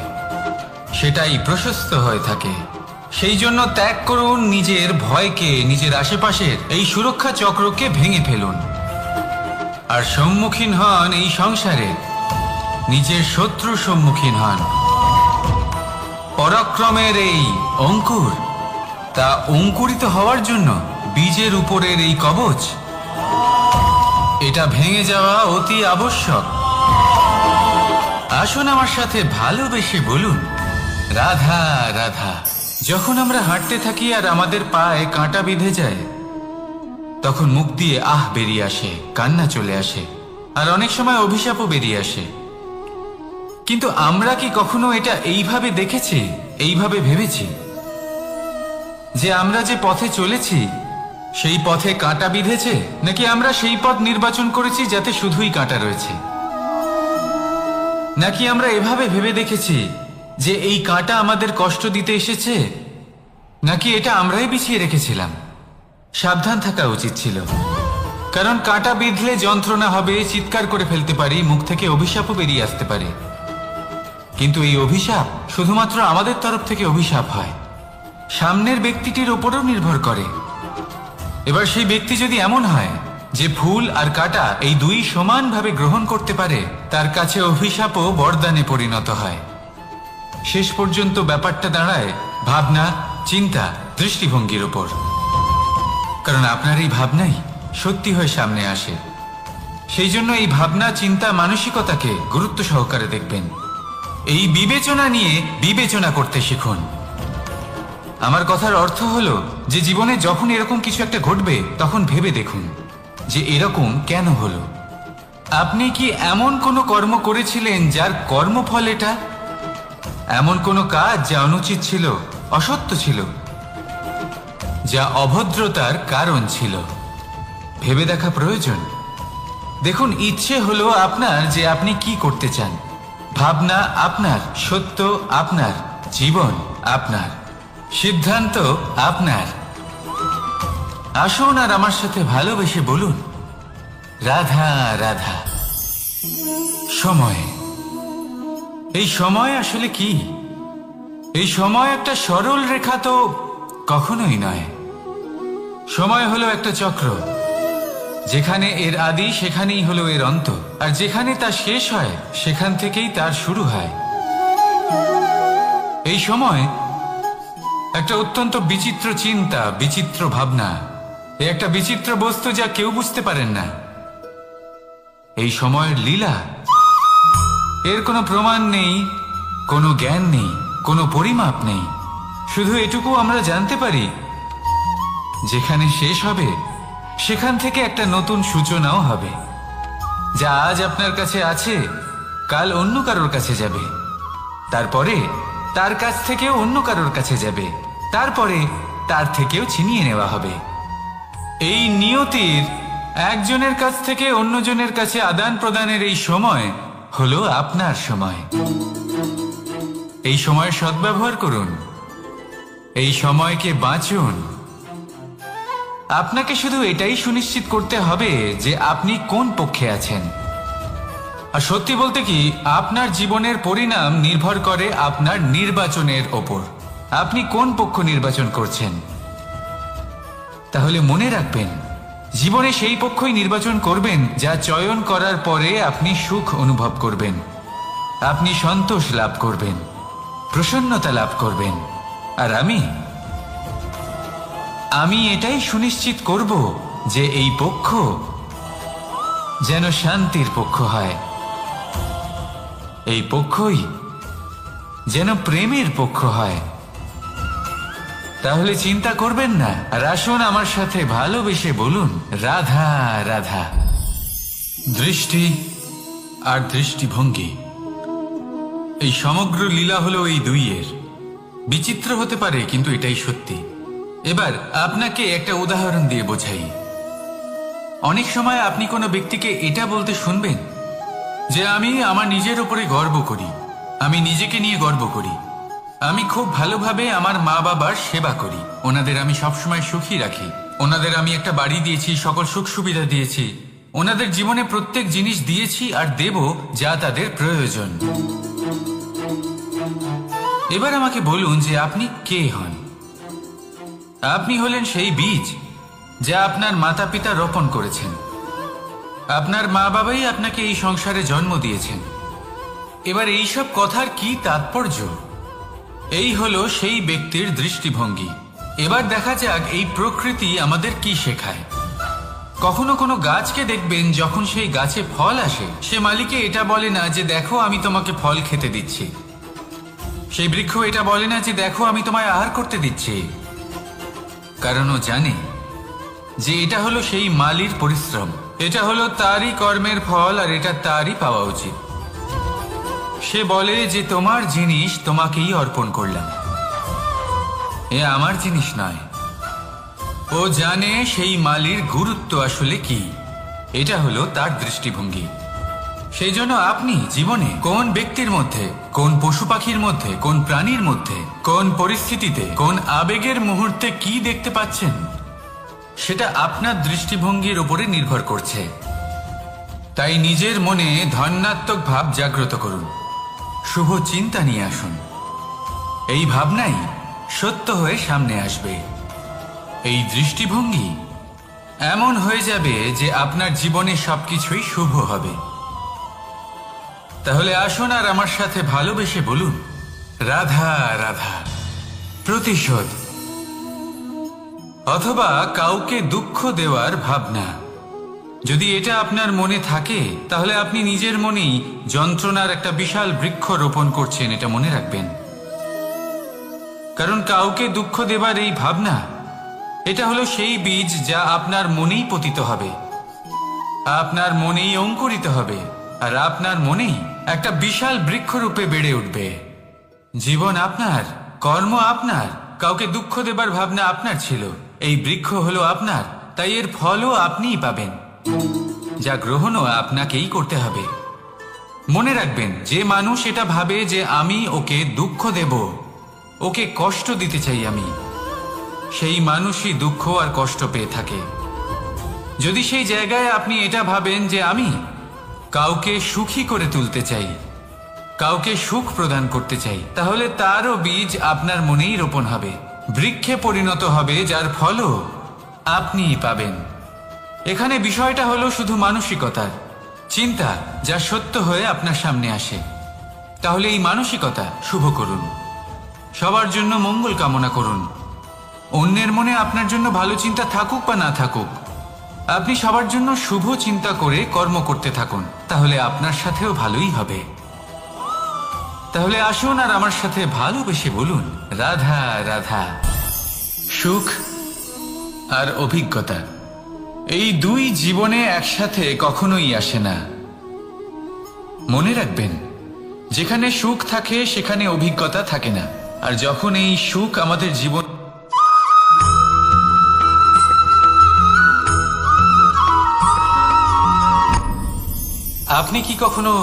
সেটাই প্রশস্ত হয়ে থাকে। সেই জন্য ত্যাগ করুন নিজের ভয়কে, নিজের আশেপাশের এই সুরক্ষা চক্রকে ভেঙে ফেলুন। আর সম্মুখীন হন এই সংসারে, নিজের শত্রুর সম্মুখীন হন। পরাক্রমের এই অঙ্কুর, তা অঙ্কুরিত হওয়ার জন্য বীজের উপরের এই কবচ, এটা ভেঙে যাওয়া অতি আবশ্যক। আসুন আমার সাথে ভালোবেসে বলুন, রাধা রাধা। যখন আমরা হাঁটতে থাকি আর আমাদের পায়ে কাঁটা বিঁধে যায়, তখন মুখ দিয়ে আহ বেরিয়ে আসে, কান্না চলে আসে, আর অনেক সময় অভিশাপও বেরিয়ে আসে। কিন্তু আমরা কি কখনো এটা এইভাবে দেখেছি, এইভাবে ভেবেছি যে আমরা যে পথে চলেছি সেই পথে কাঁটা বিঁধেছে, নাকি আমরা সেই পথ নির্বাচন করেছি যাতে শুধুই কাঁটা রয়েছে? নাকি আমরা এভাবে ভেবে দেখেছি যে এই কাঁটা আমাদের কষ্ট দিতে এসেছে, নাকি এটা আমরাই বিছিয়ে রেখেছিলাম? সাবধান থাকা উচিত ছিল, কারণ কাঁটা বিঁধলে যন্ত্রণা হবে, চিৎকার করে ফেলতে পারি, মুখ থেকে অভিশাপও বেরিয়ে আসতে পারে। কিন্তু এই অভিশাপ শুধুমাত্র আমাদের তরফ থেকে অভিশাপ হয়, সামনের ব্যক্তিটির ওপরও নির্ভর করে। এবার সেই ব্যক্তি যদি এমন হয় যে ফুল আর কাঁটা এই দুই সমানভাবে গ্রহণ করতে পারে, তার কাছে অভিশাপও বরদানে পরিণত হয়। শেষ পর্যন্ত ব্যাপারটা দাঁড়ায় ভাবনা, চিন্তা, দৃষ্টিভঙ্গির উপর। কারণ আপনার এই ভাবনাই সত্যি হয়ে সামনে আসে। সেই জন্য এই ভাবনা, চিন্তা, মানসিকতাকে গুরুত্ব সহকারে দেখবেন। এই বিবেচনা নিয়ে বিবেচনা করতে শিখুন। আমার কথার অর্থ হলো যে জীবনে যখন এরকম কিছু একটা ঘটবে, তখন ভেবে দেখুন যে এরকম কেন হলো। আপনি কি এমন কোনো কর্ম করেছিলেন যার কর্মফল এটা? এমন কোনো কাজ যা অনুচিত ছিল, অসত্য ছিল, যা অভদ্রতার কারণ ছিল? ভেবে দেখা প্রয়োজন। দেখুন, ইচ্ছে হলো আপনার যে আপনি কি করতে চান, ভাবনা আপনার, সত্য আপনার, জীবন আপনার, সিদ্ধান্ত আপনার। আসুন আর আমার সাথে ভালোবেসে বলুন, রাধা রাধা। সময়। এই সময় আসলে কি? এই সময় একটা সরল রেখা তো কখনোই নয়। সময় হলো একটা চক্র, যেখানে এর আদি সেখানেই হলো এর অন্ত, আর যেখানে তা শেষ হয় সেখান থেকেই তার শুরু হয়। এই সময় একটা অত্যন্ত বিচিত্র চিন্তা, বিচিত্র ভাবনা, একটা বিচিত্র বস্তু যা কেউ বুঝতে পারেন না। এই সময়ের লীলা, এর কোনো প্রমাণ নেই, কোনো জ্ঞান নেই, কোনো পরিমাপ নেই। শুধু এটুকু আমরা জানতে পারি, যেখানে শেষ হবে সেখান থেকে একটা নতুন সূচনাও হবে। যা আজ আপনার কাছে আছে কাল অন্য কারোর কাছে যাবে, তারপরে তার কাছ থেকেও অন্য কারোর কাছে যাবে, তারপরে তার থেকেও ছিনিয়ে নেওয়া হবে। এই নিয়তির একজনের কাছ থেকে অন্যজনের কাছে আদান প্রদানের এই সময় হলো আপনার সময়। এই সময়ের সদ্ব্যবহার করুন, এই সময়কে বাঁচুন। আপনাকে শুধু এটাই সুনিশ্চিত করতে হবে যে আপনি কোন পক্ষে আছেন। আর সত্যি বলতে কি, আপনার জীবনের পরিণাম নির্ভর করে আপনার নির্বাচনের ওপর। আপনি কোন পক্ষ নির্বাচন করছেন। তাহলে মনে রাখবেন, জীবনে সেই পক্ষই নির্বাচন করবেন যা চয়ন করার পরে আপনি সুখ অনুভব করবেন, আপনি সন্তোষ লাভ করবেন, প্রসন্নতা লাভ করবেন। আর আমি এটাই সুনিশ্চিত করব যে এই পক্ষ যেন শান্তির পক্ষ হয়, এই পক্ষই যেন প্রেমের পক্ষ হয়। তাহলে চিন্তা করবেন না, আর আসুন আমার সাথে ভালোবেসে বলুন, রাধা রাধা। দৃষ্টি আর দৃষ্টিভঙ্গি, এই সমগ্র লীলা হলো এই দুইয়ের। বিচিত্র হতে পারে, কিন্তু এটাই সত্যি। এবার আপনাকে একটা উদাহরণ দিয়ে বোঝাই। অনেক সময় আপনি কোনো ব্যক্তিকে এটা বলতে শুনবেন যে আমি আমার নিজের উপরে গর্ব করি, আমি নিজেকে নিয়ে গর্ব করি, আমি খুব ভালোভাবে আমার মা বাবার সেবা করি, ওনাদের আমি সবসময় সুখী রাখি, ওনাদের আমি একটা বাড়ি দিয়েছি, সকল সুখ সুবিধা দিয়েছি, ওনাদের জীবনে প্রত্যেক জিনিস দিয়েছি আর দেব যা তাদের প্রয়োজন। এবার আমাকে বলুন যে আপনি কে হন। আপনি হলেন সেই বীজ যা আপনার মাতা পিতা রোপণ করেছেন। আপনার মা বাবাই আপনাকে এই সংসারে জন্ম দিয়েছেন। এবার এইসব কথার কি তাৎপর্য? এই হলো সেই ব্যক্তির দৃষ্টিভঙ্গি। এবার দেখা যাক এই প্রকৃতি আমাদের কি শেখায়। কখনো কোনো গাছকে দেখবেন, যখন সেই গাছে ফল আসে, সে মালিকে এটা বলে না যে দেখো আমি তোমাকে ফল খেতে দিচ্ছি। সেই বৃক্ষ এটা বলে না যে দেখো আমি তোমায় আহার করতে দিচ্ছি, কারণ ও জানে যে এটা হলো সেই মালির পরিশ্রম, এটা হলো তারই কর্মের ফল, আর এটা তারই পাওয়া উচিত। সে বলে যে তোমার জিনিস তোমাকেই অর্পণ করলাম, এ আমার জিনিস নয়। ও জানে সেই মালির গুরুত্ব আসলে কি। এটা হলো তার দৃষ্টিভঙ্গি। সেই জন্য আপনি জীবনে কোন ব্যক্তির মধ্যে, কোন পশু পাখির মধ্যে, কোন প্রাণীর মধ্যে, কোন পরিস্থিতিতে, কোন আবেগের মুহূর্তে কি দেখতে পাচ্ছেন, সেটা আপনার দৃষ্টিভঙ্গির উপরে নির্ভর করছে। তাই নিজের মনে ধনাত্মক ভাব জাগ্রত করুন, শুভ চিন্তা নিয়ে আসুন। এই ভাবনাই সত্য হয়ে সামনে আসবে। এই দৃষ্টিভঙ্গি এমন হয়ে যাবে যে আপনার জীবনে সবকিছুই শুভ হবে। তাহলে আসুন আর আমার সাথে ভালোবেসে বলুন, রাধা রাধা। প্রতিশোধ অথবা কাউকে দুঃখ দেওয়ার ভাবনা, যদি এটা আপনার মনে থাকে, তাহলে আপনি নিজের মনেই যন্ত্রণার একটা বিশাল বৃক্ষ রোপণ করছেন, এটা মনে রাখবেন। কারণ কাউকে দুঃখ দেবার এই ভাবনা, এটা হলো সেই বীজ যা আপনার মনেই পতিত হবে, আপনার মনেই অঙ্কুরিত হবে, আর আপনার মনেই একটা বিশাল বৃক্ষরূপে বেড়ে উঠবে। জীবন আপনার, কর্ম আপনার, কাউকে দুঃখ দেবার ভাবনা আপনার ছিল, এই বৃক্ষ হলো আপনার, তাই এর ফলও আপনিই পাবেন, যা গ্রহণও আপনাকেই করতে হবে। মনে রাখবেন, যে মানুষ এটা ভাবে যে আমি ওকে দুঃখ দেব, ওকে কষ্ট দিতে চাই আমি, সেই মানুষই দুঃখ আর কষ্ট পেয়ে থাকে। যদি সেই জায়গায় আপনি এটা ভাবেন যে আমি কাউকে সুখী করে তুলতে চাই, কাউকে সুখ প্রদান করতে চাই, তাহলে তারও বীজ আপনার মনেই রোপণ হবে, বৃক্ষে পরিণত হবে, যার ফলও আপনিই পাবেন। এখানে বিষয়টা হলো শুধু মানসিকতার চিন্তা, যা সত্য হয়ে আপনার সামনে আসে। তাহলে এই মানসিকতা শুভ করুন, সবার জন্য মঙ্গল কামনা করুন। অন্যের মনে আপনার জন্য ভালো চিন্তা থাকুক বা না থাকুক, আপনি সবার জন্য শুভ চিন্তা করে কর্ম করতে থাকুন, তাহলে আপনার সাথেও ভালোই হবে। তাহলে আসুন আর আমার সাথে ভালোবেসে বলুন, রাধা রাধা। সুখ আর অভিজ্ঞতা, এই দুই জীবনে একসাথে কখনোই আসে না। মনে রাখবেন, যেখানে সুখ থাকে সেখানে অভিজ্ঞতা থাকে না। আর যখন এই সুখ আমাদের জীবন আপনি কি কখনো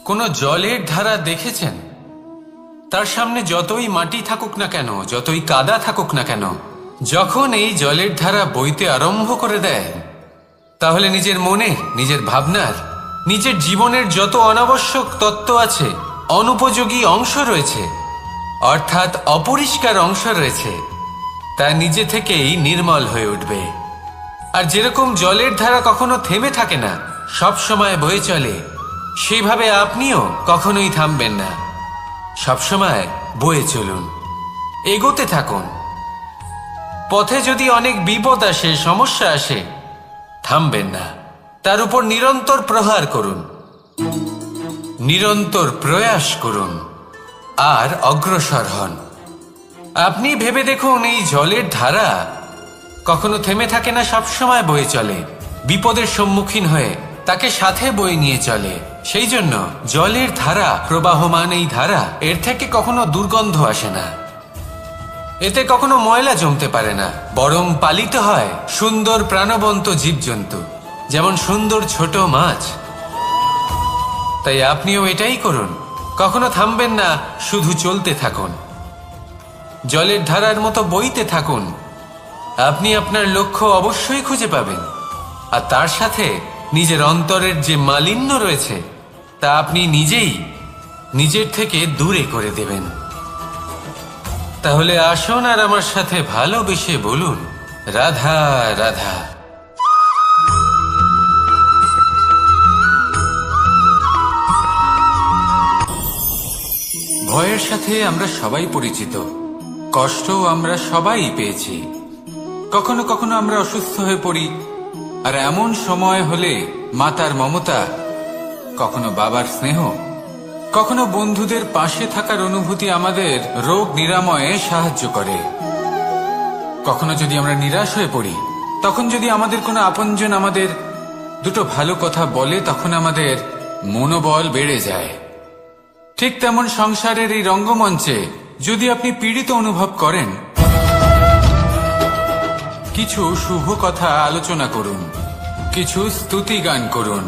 কোনো জলের ধারা দেখেছেন? তার সামনে যতই মাটি থাকুক না কেন, যতই কাদা থাকুক না কেন, যখন এই জলের ধারা বইতে আরম্ভ করে দেয়, তাহলে নিজের মনে, নিজের ভাবনার, নিজের জীবনের যত অনাবশ্যক তত্ত্ব আছে, অনুপযোগী অংশ রয়েছে, অর্থাৎ অপরিষ্কার অংশ রয়েছে, তা নিজে থেকেই নির্মল হয়ে উঠবে। আর যেরকম জলের ধারা কখনো থেমে থাকে না, সব সময় বয়ে চলে, সেইভাবে আপনিও কখনোই থামবেন না। সবসময় বয়ে চলুন, এগোতে থাকুন। পথে যদি অনেক বিপদ আসে, সমস্যা আসে, থামবেন না, তার উপর নিরন্তর প্রহার করুন, নিরন্তর প্রয়াস করুন আর অগ্রসর হন। আপনি ভেবে দেখুন, এই জলের ধারা কখনো থেমে থাকে না, সবসময় বয়ে চলে, বিপদের সম্মুখীন হয়ে তাকে সাথে বয়ে নিয়ে চলে। সেই জন্য জলের ধারা, প্রবাহমান এই ধারা, এর থেকে কখনো দুর্গন্ধ আসে না, এতে কখনো ময়লা জমতে পারে না, বরং পালিত হয় সুন্দর প্রাণবন্ত জীবজন্তু, যেমন সুন্দর ছোট মাছ। তাই আপনিও এটাই করুন, কখনো থামবেন না, শুধু চলতে থাকুন, জলের ধারার মতো বইতে থাকুন। আপনি আপনার লক্ষ্য অবশ্যই খুঁজে পাবেন, আর তার সাথে নিজের অন্তরের যে মালিন্য রয়েছে তা আপনি নিজেই নিজের থেকে দূরে করে দেবেন। তাহলে আসুন আর আমার সাথে ভালোবেসে বলুন, রাধা রাধা। ভয়ের সাথে আমরা সবাই পরিচিত, কষ্টও আমরা সবাই পেয়েছি। কখনো কখনো আমরা অসুস্থ হয়ে পড়ি, আর এমন সময় হলে মাতার মমতা, কখনো বাবার স্নেহ, কখনো বন্ধুদের পাশে থাকার অনুভূতি আমাদের রোগ নিরাময়ে সাহায্য করে। কখনো যদি আমরা নিরাশ হয়ে পড়ি, তখন যদি আমাদের কোনো আপনজন আমাদের দুটো ভালো কথা বলে, তখন আমাদের মনোবল বেড়ে যায়। ঠিক তেমন সংসারের এই রঙ্গমঞ্চে যদি আপনি পীড়িত অনুভব করেন, কিছু শুভ কথা আলোচনা করুন, কিছু স্তুতি গান করুন,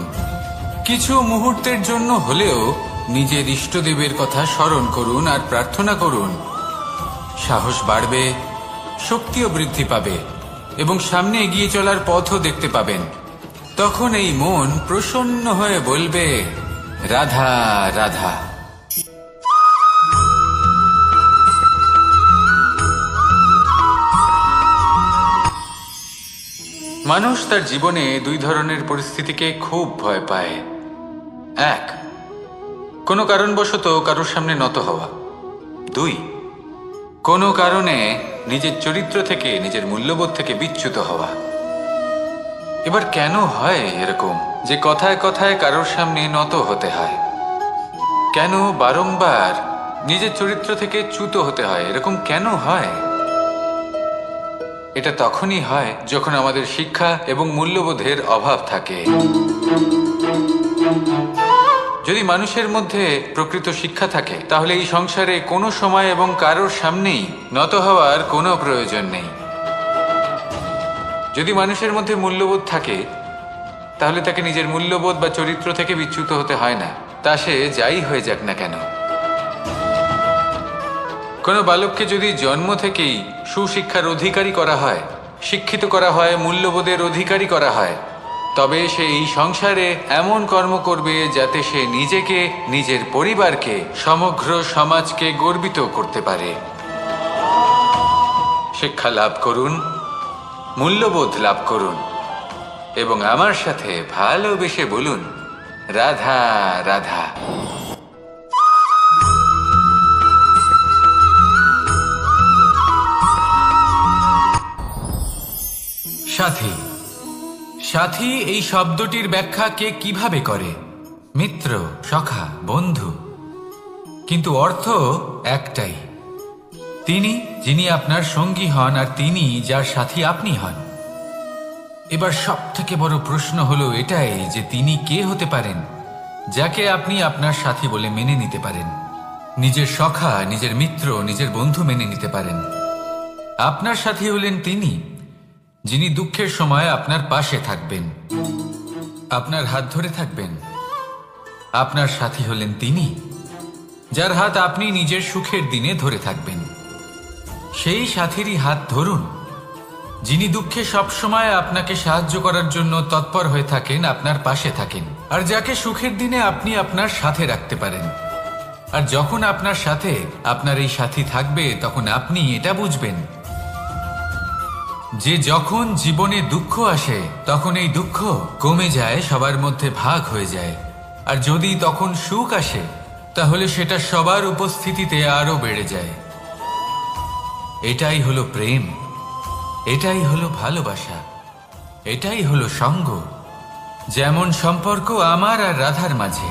কিছু মুহূর্তের জন্য হলেও নিজের ইষ্টদেবের কথা স্মরণ করুন আর প্রার্থনা করুন। সাহস বাড়বে, শক্তিও বৃদ্ধি পাবে এবং সামনে এগিয়ে চলার পথও দেখতে পাবেন। তখন এই মন প্রসন্ন হয়ে বলবে, রাধা রাধা। মানুষ তার জীবনে দুই ধরনের পরিস্থিতিকে খুব ভয় পায়। এক, কোনো কারণবশত কারোর সামনে নত হওয়া। দুই, কোনো কারণে নিজের চরিত্র থেকে, নিজের মূল্যবোধ থেকে বিচ্যুত হওয়া। এবার কেন হয় এরকম যে কথায় কথায় কারোর সামনে নত হতে হয়? কেন বারংবার নিজের চরিত্র থেকে চ্যুত হতে হয়? এরকম কেন হয়? এটা তখনই হয় যখন আমাদের শিক্ষা এবং মূল্যবোধের অভাব থাকে। যদি মানুষের মধ্যে প্রকৃত শিক্ষা থাকে, তাহলে এই সংসারে কোনো সময় এবং কারোর সামনেই নত হওয়ার কোনো প্রয়োজন নেই। যদি মানুষের মধ্যে মূল্যবোধ থাকে, তাহলে তাকে নিজের মূল্যবোধ বা চরিত্র থেকে বিচ্যুত হতে হয় না, তা সে যাই হয়ে যাক না কেন। কোনো বালককে যদি জন্ম থেকেই সুশিক্ষার অধিকারী করা হয়, শিক্ষিত করা হয়, মূল্যবোধের অধিকারী করা হয়, তবে সে এই সংসারে এমন কর্ম করবে যাতে সে নিজেকে, নিজের পরিবারকে, সমগ্র সমাজকে গর্বিত করতে পারে। শিক্ষা লাভ করুন, মূল্যবোধ লাভ করুন এবং আমার সাথে ভালোবেসে বলুন, রাধা রাধা। সাথী। সাথী এই শব্দটির ব্যাখ্যা কে কিভাবে করে? মিত্র, সখা, বন্ধু। কিন্তু অর্থ একটাই, তিনি যিনি আপনার সঙ্গী হন আর তিনি যার সাথী আপনি হন। এবার সব থেকে বড় প্রশ্ন হলো এটাই যে তিনি কে হতে পারেন যাকে আপনি আপনার সাথী বলে মেনে নিতে পারেন, নিজের সখা, নিজের মিত্র, নিজের বন্ধু মেনে নিতে পারেন। আপনার সাথী হলেন তিনি যিনি দুঃখের সময় আপনার পাশে থাকবেন, আপনার হাত ধরে থাকবেন। আপনার সাথী হলেন তিনি যার হাত আপনি নিজের সুখের দিনে ধরে থাকবেন। সেই সাথীরই হাত ধরুন যিনি দুঃখে সবসময় আপনাকে সাহায্য করার জন্য তৎপর হয়ে থাকেন, আপনার পাশে থাকেন, আর যাকে সুখের দিনে আপনি আপনার সাথে রাখতে পারেন। আর যখন আপনার সাথে আপনার এই সাথী থাকবে তখন আপনি এটা বুঝবেন যে যখন জীবনে দুঃখ আসে তখন এই দুঃখ কমে যায়, সবার মধ্যে ভাগ হয়ে যায়। আর যদি তখন সুখ আসে তাহলে সেটা সবার উপস্থিতিতে আরো বেড়ে যায়। এটাই হলো প্রেম, এটাই হলো ভালোবাসা, এটাই হলো সঙ্গ। যেমন সম্পর্ক আমার আর রাধার মাঝে।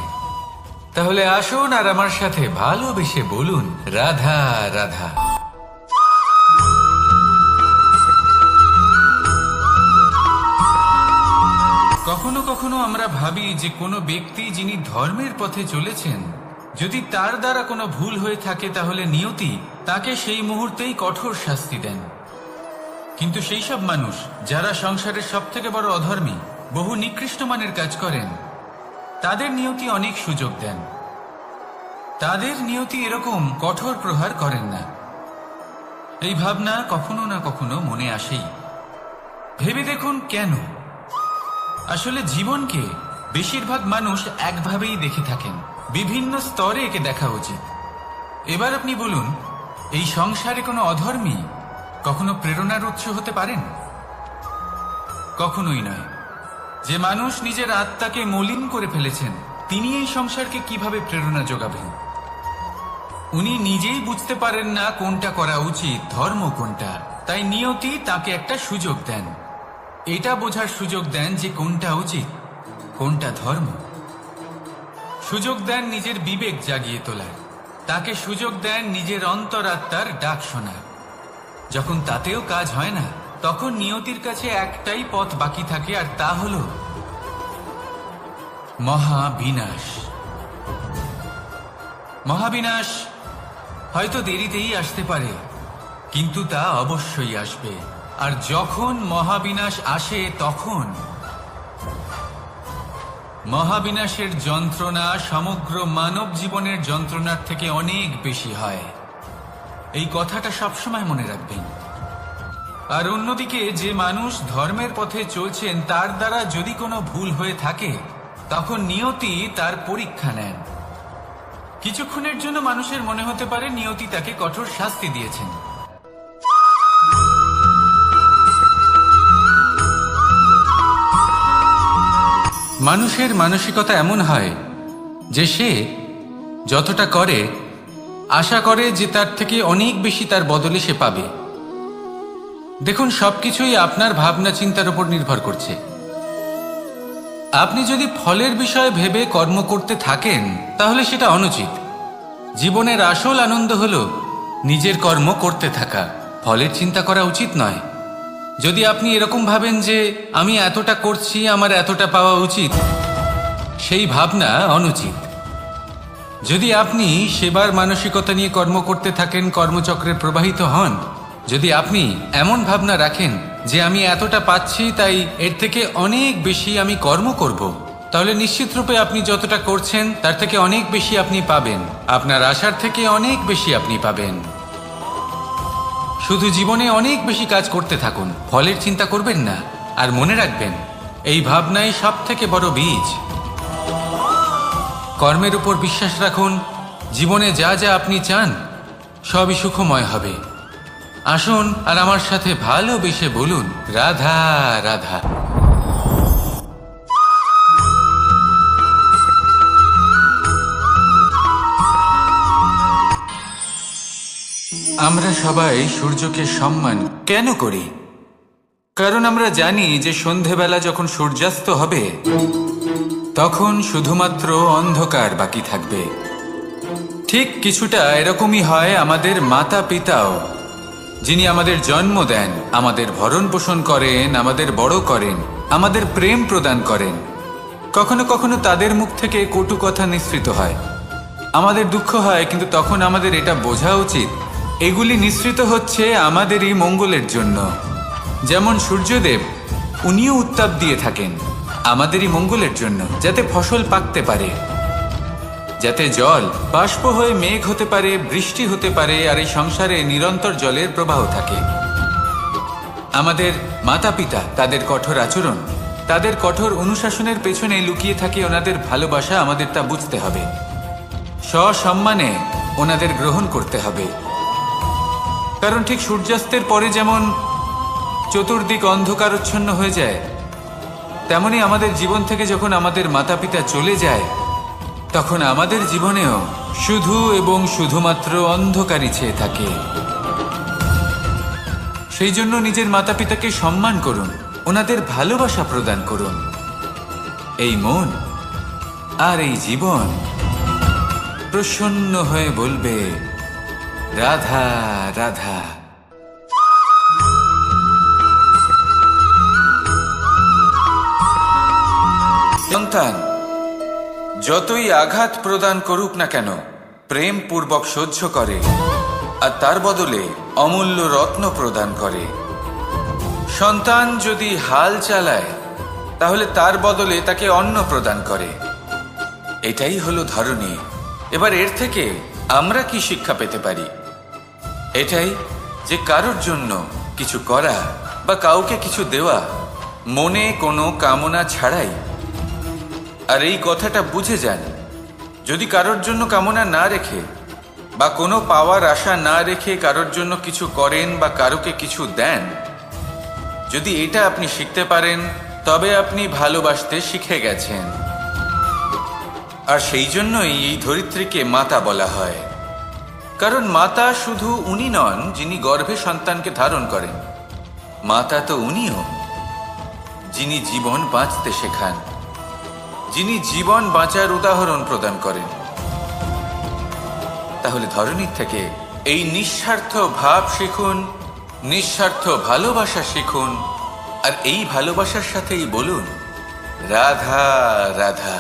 তাহলে আসুন আর আমার সাথে ভালোবেসে বলুন, রাধা রাধা। কখনো কখনো আমরা ভাবি যে কোনো ব্যক্তি যিনি ধর্মের পথে চলেছেন, যদি তার দ্বারা কোনো ভুল হয়ে থাকে তাহলে নিয়তি তাকে সেই মুহূর্তেই কঠোর শাস্তি দেন। কিন্তু সেই সব মানুষ যারা সংসারের সব থেকে বড় অধর্মী, বহু নিকৃষ্ট মানের কাজ করেন, তাদের নিয়তি অনেক সুযোগ দেন। তাদের নিয়তি এরকম কঠোর প্রহার করেন না। এই ভাবনা কখনো না কখনো মনে আসেই। ভেবে দেখুন কেন? আসলে জীবনকে বেশিরভাগ মানুষ একভাবেই দেখে থাকেন, বিভিন্ন স্তরে একে দেখা উচিত। এবার আপনি বলুন, এই সংসারে কোনো অধর্মী কখনো প্রেরণার উৎস হতে পারেন? কখনোই নয়। যে মানুষ নিজের আত্মাকে মলিন করে ফেলেছেন তিনি এই সংসারকে কিভাবে প্রেরণা যোগাবেন? উনি নিজেই বুঝতে পারেন না কোনটা করা উচিত, ধর্ম কোনটা। তাই নিয়তি তাকে একটা সুযোগ দেন, এটা বোঝার সুযোগ দেন যে কোনটা উচিত, কোনটা ধর্ম। সুযোগ দেন নিজের বিবেক জাগিয়ে তোলার, তাকে সুযোগ দেন নিজের অন্তরাত্মার ডাক শোনার। যখন তাতেও কাজ হয় না তখন নিয়তির কাছে একটাই পথ বাকি থাকে, আর তা হল মহাবিনাশ। মহাবিনাশ হয়তো দেরিতেই আসতে পারে, কিন্তু তা অবশ্যই আসবে। আর যখন মহাবিনাশ আসে তখন মহাবিনাশের যন্ত্রণা সমগ্র মানব জীবনের যন্ত্রণার থেকে অনেক বেশি হয়। এই কথাটা সবসময় মনে রাখবেন। আর অন্যদিকে যে মানুষ ধর্মের পথে চলছেন তার দ্বারা যদি কোনো ভুল হয়ে থাকে তখন নিয়তি তার পরীক্ষা নেন। কিছুক্ষণের জন্য মানুষের মনে হতে পারে নিয়তি তাকে কঠোর শাস্তি দিয়েছেন, মানুষের মানসিকতা এমন হয় যে সে যতটা করে আশা করে যে তার থেকে অনেক বেশি তার বদলে সে পাবে। দেখুন, সবকিছুই আপনার ভাবনা চিন্তার উপর নির্ভর করছে। আপনি যদি ফলের বিষয়ে ভেবে কর্ম করতে থাকেন তাহলে সেটা অনুচিত। জীবনের আসল আনন্দ হলো নিজের কর্ম করতে থাকা, ফলের চিন্তা করা উচিত নয়। যদি আপনি এরকম ভাবেন যে আমি এতটা করছি, আমার এতটা পাওয়া উচিত, সেই ভাবনা অনুচিত। যদি আপনি সেবার মানসিকতা নিয়ে কর্ম করতে থাকেন, কর্মচক্রে প্রবাহিত হন, যদি আপনি এমন ভাবনা রাখেন যে আমি এতটা পাচ্ছি তাই এর থেকে অনেক বেশি আমি কর্ম করব, তাহলে নিশ্চিত রূপে আপনি যতটা করছেন তার থেকে অনেক বেশি আপনি পাবেন, আপনার আশার থেকে অনেক বেশি আপনি পাবেন। শুধু জীবনে অনেক বেশি কাজ করতে থাকুন, ফলের চিন্তা করবেন না। আর মনে রাখবেন, এই ভাবনাই সব থেকে বড় বীজ। কর্মের উপর বিশ্বাস রাখুন, জীবনে যা যা আপনি চান সবই সুখময় হবে। আসুন আর আমার সাথে ভালোবেসে বলুন, রাধা রাধা। আমরা সবাই সূর্যকে সম্মান কেন করি? কারণ আমরা জানি যে সন্ধেবেলা যখন সূর্যাস্ত হবে তখন শুধুমাত্র অন্ধকার বাকি থাকবে। ঠিক কিছুটা এরকমই হয় আমাদের মাতা পিতাও, যিনি আমাদের জন্ম দেন, আমাদের ভরণ পোষণ করেন, আমাদের বড় করেন, আমাদের প্রেম প্রদান করেন। কখনো কখনো তাদের মুখ থেকে কটু কথা নিঃসৃত হয়, আমাদের দুঃখ হয়, কিন্তু তখন আমাদের এটা বোঝা উচিত এগুলি নিঃসৃত হচ্ছে আমাদেরই মঙ্গলের জন্য। যেমন সূর্যদেব, উনিও উত্তাপ দিয়ে থাকেন আমাদেরই মঙ্গলের জন্য, যাতে ফসল পাকতে পারে, যাতে জল বাষ্প হয়ে মেঘ হতে পারে, বৃষ্টি হতে পারে, আর এই সংসারে নিরন্তর জলের প্রবাহ থাকে। আমাদের মাতা পিতা, তাদের কঠোর আচরণ, তাদের কঠোর অনুশাসনের পেছনে লুকিয়ে থাকে ওনাদের ভালোবাসা। আমাদের তা বুঝতে হবে, সসম্মানে ওনাদের গ্রহণ করতে হবে। কারণ ঠিক সূর্যাস্তের পরে যেমন চতুর্দিক অন্ধকারচ্ছন্ন হয়ে যায়, তেমনি আমাদের জীবন থেকে যখন আমাদের মাতা পিতা চলে যায় তখন আমাদের জীবনেও শুধু এবং শুধুমাত্র অন্ধকারই ছেয়ে থাকে। সেই জন্য নিজের মাতা পিতাকে সম্মান করুন, ওনাদের ভালোবাসা প্রদান করুন। এই মন আর এই জীবন প্রসন্ন হয়ে বলবে, রাধা রাধা। সন্তান যতই আঘাত প্রদান করুক না কেন, প্রেম পূর্বক সহ্য করে আর তার বদলে অমূল্য রত্ন প্রদান করে। সন্তান যদি হাল চালায় তাহলে তার বদলে তাকে অন্ন প্রদান করে। এটাই হলো ধরনী। এবার এর থেকে আমরা কি শিক্ষা পেতে পারি? এটাই যে কারোর জন্য কিছু করা বা কাউকে কিছু দেওয়া মনে কোনো কামনা ছাড়াই। আর এই কথাটা বুঝে যান, যদি কারোর জন্য কামনা না রেখে বা কোনো পাওয়ার আশা না রেখে কারোর জন্য কিছু করেন বা কারোকে কিছু দেন, যদি এটা আপনি শিখতে পারেন তবে আপনি ভালোবাসতে শিখে গেছেন। আর সেই জন্যই এই ধরিত্রীকে মাতা বলা হয়। কারণ মাতা শুধু উনি নন যিনি গর্ভে সন্তানকে ধারণ করেন, মাতা তো উনিও যিনি জীবন বাঁচতে শেখান, যিনি জীবন বাঁচার উদাহরণ প্রদান করেন। তাহলে ধরনীর থেকে এই নিঃস্বার্থ ভাব শিখুন, নিঃস্বার্থ ভালোবাসা শিখুন, আর এই ভালোবাসার সাথেই বলুন, রাধা রাধা।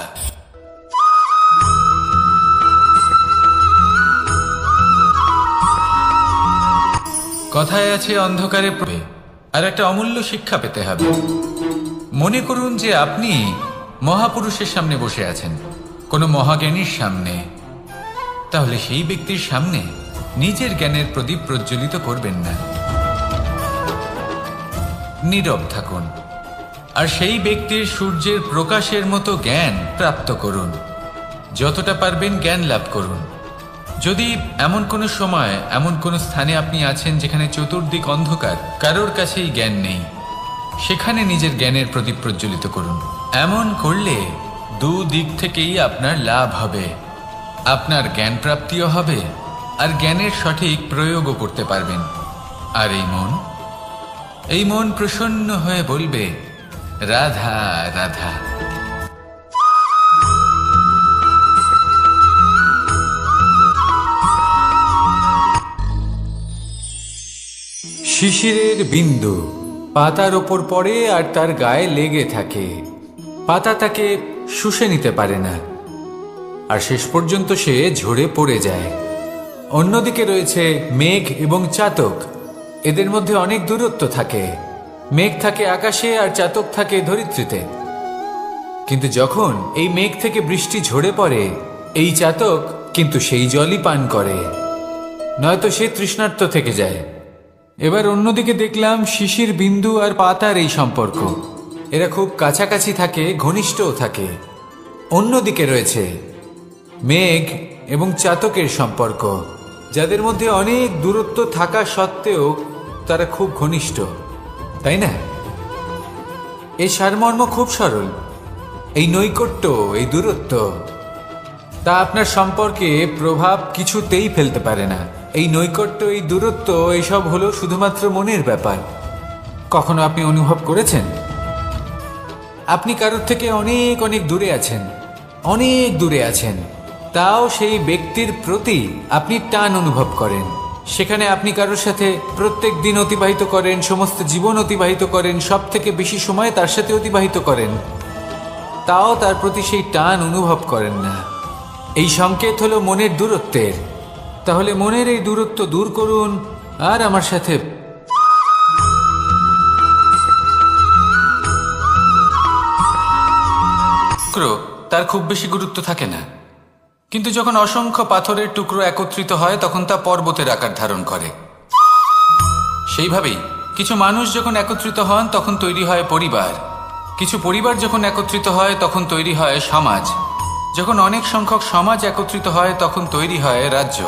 কথায় আছে অন্ধকারে প্রবে, আর একটা অমূল্য শিক্ষা পেতে হবে। মনে করুন যে আপনি মহাপুরুষের সামনে বসে আছেন, কোনো মহাজ্ঞানীর সামনে। তাহলে সেই ব্যক্তির সামনে নিজের জ্ঞানের প্রদীপ প্রজ্বলিত করবেন না, নীরব থাকুন আর সেই ব্যক্তির সূর্যের প্রকাশের মতো জ্ঞান প্রাপ্ত করুন। যতটা পারবেন জ্ঞান লাভ করুন। যদি এমন কোনো সময়, এমন কোনো স্থানে আপনি আছেন যেখানে চতুর্দিক অন্ধকার, কারোর কাছেই জ্ঞান নেই, সেখানে নিজের জ্ঞানের প্রদীপ প্রজ্বলিত করুন। এমন করলে দুদিক থেকেই আপনার লাভ হবে। আপনার জ্ঞান প্রাপ্তিও হবে আর জ্ঞানের সঠিক প্রয়োগও করতে পারবেন। আর এই মন প্রসন্ন হয়ে বলবে, রাধা রাধা। শিশিরের বিন্দু পাতার ওপর পড়ে আর তার গায়ে লেগে থাকে। পাতা তাকে শুষে নিতে পারে না আর শেষ পর্যন্ত সে ঝরে পড়ে যায়। অন্যদিকে রয়েছে মেঘ এবং চাতক। এদের মধ্যে অনেক দূরত্ব থাকে। মেঘ থাকে আকাশে আর চাতক থাকে ধরিত্রীতে। কিন্তু যখন এই মেঘ থেকে বৃষ্টি ঝরে পড়ে, এই চাতক কিন্তু সেই জলই পান করে, নয়তো সে তৃষ্ণার্ত থেকে যায়। এবার অন্যদিকে দেখলাম শিশির বিন্দু আর পাতার এই সম্পর্ক। এরা খুব কাছাকাছি থাকে, ঘনিষ্ঠও থাকে। অন্যদিকে রয়েছে মেঘ এবং চাতকের সম্পর্ক, যাদের মধ্যে অনেক দূরত্ব থাকা সত্ত্বেও তারা খুব ঘনিষ্ঠ, তাই না? এই সারমর্ম খুব সরল। এই নৈকট্য, এই দূরত্ব, তা আপনার সম্পর্কে প্রভাব কিছুতেই ফেলতে পারে না। এই নৈকট্য, এই দূরত্ব, এইসব হলো শুধুমাত্র মনের ব্যাপার। কখনো আপনি অনুভব করেছেন আপনি কারোর থেকে অনেক অনেক দূরে আছেন, অনেক দূরে আছেন, তাও সেই ব্যক্তির প্রতি আপনি টান অনুভব করেন? সেখানে আপনি কারোর সাথে প্রত্যেক দিন অতিবাহিত করেন, সমস্ত জীবন অতিবাহিত করেন, সব থেকে বেশি সময় তার সাথে অতিবাহিত করেন, তাও তার প্রতি সেই টান অনুভব করেন না। এই সংকেত হলো মনের দূরত্বের। তাহলে মনের এই দূরত্ব দূর করুন আর আমার সাথে তার খুব বেশি গুরুত্ব থাকে না, কিন্তু যখন অসংখ্য পাথরের টুকরো একত্রিত হয় তখন তা পর্বতের আকার ধারণ করে। সেইভাবেই কিছু মানুষ যখন একত্রিত হন তখন তৈরি হয় পরিবার, কিছু পরিবার যখন একত্রিত হয় তখন তৈরি হয় সমাজ, যখন অনেক সংখ্যক সমাজ একত্রিত হয় তখন তৈরি হয় রাজ্য।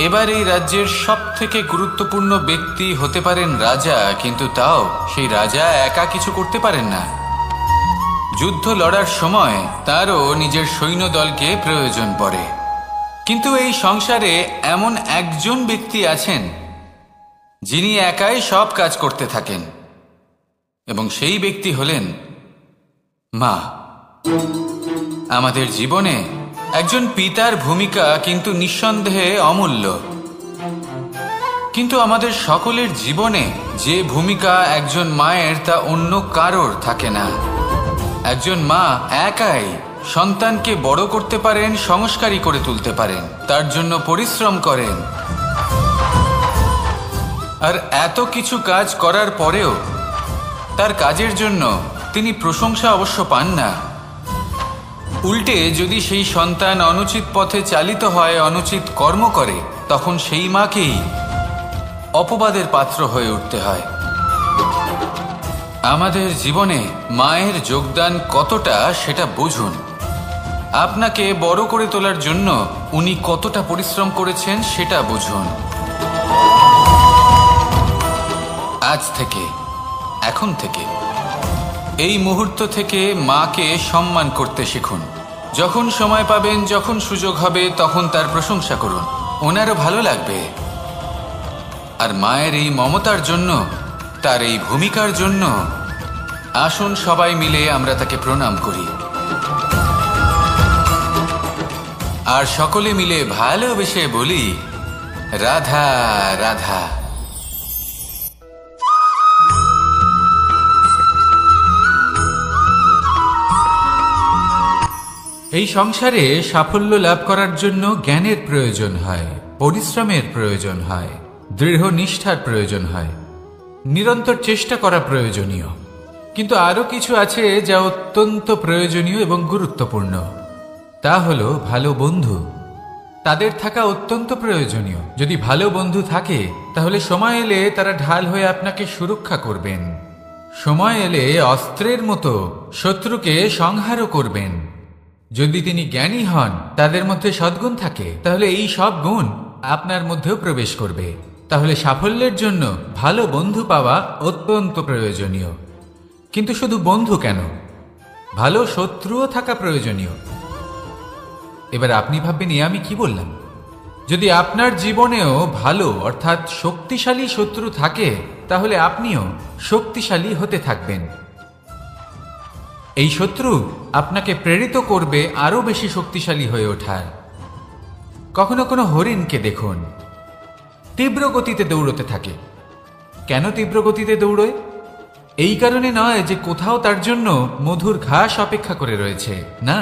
এবার এই রাজ্যের সব থেকে গুরুত্বপূর্ণ ব্যক্তি হতে পারেন রাজা, কিন্তু তাও সেই রাজা একা কিছু করতে পারেন না। যুদ্ধ লড়ার সময় তারও নিজের সৈন্যদলকে প্রয়োজন পড়ে। কিন্তু এই সংসারে এমন একজন ব্যক্তি আছেন যিনি একাই সব কাজ করতে থাকেন, এবং সেই ব্যক্তি হলেন মা। আমাদের জীবনে একজন পিতার ভূমিকা কিন্তু নিঃসন্দেহে অমূল্য, কিন্তু আমাদের সকলের জীবনে যে ভূমিকা একজন মায়ের তা অন্য কারোর থাকে না। একজন মা একাই সন্তানকে বড় করতে পারেন, সংস্কারী করে তুলতে পারেন, তার জন্য পরিশ্রম করেন, আর এত কিছু কাজ করার পরেও তার কাজের জন্য তিনি প্রশংসা অবশ্য পান না। উল্টে যদি সেই সন্তান অনুচিত পথে চালিত হয়, অনুচিত কর্ম করে, তখন সেই মাকেই অপবাদের পাত্র হয়ে উঠতে হয়। আমাদের জীবনে মায়ের যোগদান কতটা সেটা বুঝুন। আপনাকে বড় করে তোলার জন্য উনি কতটা পরিশ্রম করেছেন সেটা বুঝুন। আজ থেকে, এখন থেকে, এই মুহূর্ত থেকে মাকে সম্মান করতে শিখুন। যখন সময় পাবেন, যখন সুযোগ হবে, তখন তার প্রশংসা করুন, ওনারও ভালো লাগবে। আর মায়ের এই মমতার জন্য, তার এই ভূমিকার জন্য আসুন সবাই মিলে আমরা তাকে প্রণাম করি, আর সকলে মিলে ভালোবেসে বলি রাধা রাধা। এই সংসারে সাফল্য লাভ করার জন্য জ্ঞানের প্রয়োজন হয়, পরিশ্রমের প্রয়োজন হয়, দৃঢ় নিষ্ঠার প্রয়োজন হয়, নিরন্তর চেষ্টা করা প্রয়োজনীয়। কিন্তু আরো কিছু আছে যা অত্যন্ত প্রয়োজনীয় এবং গুরুত্বপূর্ণ। তা হলো ভালো বন্ধু। তাদের থাকা অত্যন্ত প্রয়োজনীয়। যদি ভালো বন্ধু থাকে তাহলে সময় এলে তারা ঢাল হয়ে আপনাকে সুরক্ষা করবেন। সময় এলে অস্ত্রের মতো শত্রুকে সংহারও করবেন। যদি তিনি জ্ঞানী হন, তাদের মধ্যে সদ্গুণ থাকে, তাহলে এই সব গুণ আপনার মধ্যেও প্রবেশ করবে। তাহলে সাফল্যের জন্য ভালো বন্ধু পাওয়া অত্যন্ত প্রয়োজনীয়। কিন্তু শুধু বন্ধু কেন, ভালো শত্রুও থাকা প্রয়োজনীয়। এবার আপনি ভাববেন, আমি কি বললাম? যদি আপনার জীবনেও ভালো অর্থাৎ শক্তিশালী শত্রু থাকে, তাহলে আপনিও শক্তিশালী হতে থাকবেন। এই শত্রু আপনাকে প্রেরিত করবে আরো বেশি শক্তিশালী হয়ে ওঠার। কখনো কোনো হরিণকে দেখুন, তীব্র গতিতে দৌড়তে থাকে। কেন তীব্র গতিতে দৌড়য়? এই কারণে নয় যে কোথাও তার জন্য মধুর ঘাস অপেক্ষা করে রয়েছে, না।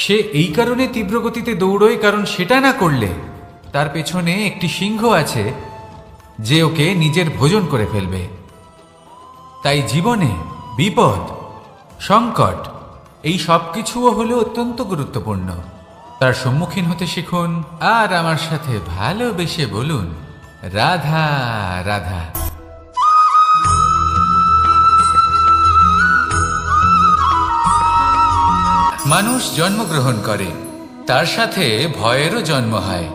সে এই কারণে তীব্র গতিতে দৌড়য় কারণ সেটা না করলে তার পেছনে একটি সিংহ আছে যে ওকে নিজের ভোজন করে ফেলবে। তাই জীবনে বিপদ, সংকট, এই সব কিছুও হলো অত্যন্ত গুরুত্বপূর্ণ। তার সম্মুখীন হতে শিখুন আর আমার সাথে ভালোবেসে বলুন রাধা রাধা। মানুষ জন্মগ্রহণ করে, তার সাথে ভয়েরও জন্ম হয়।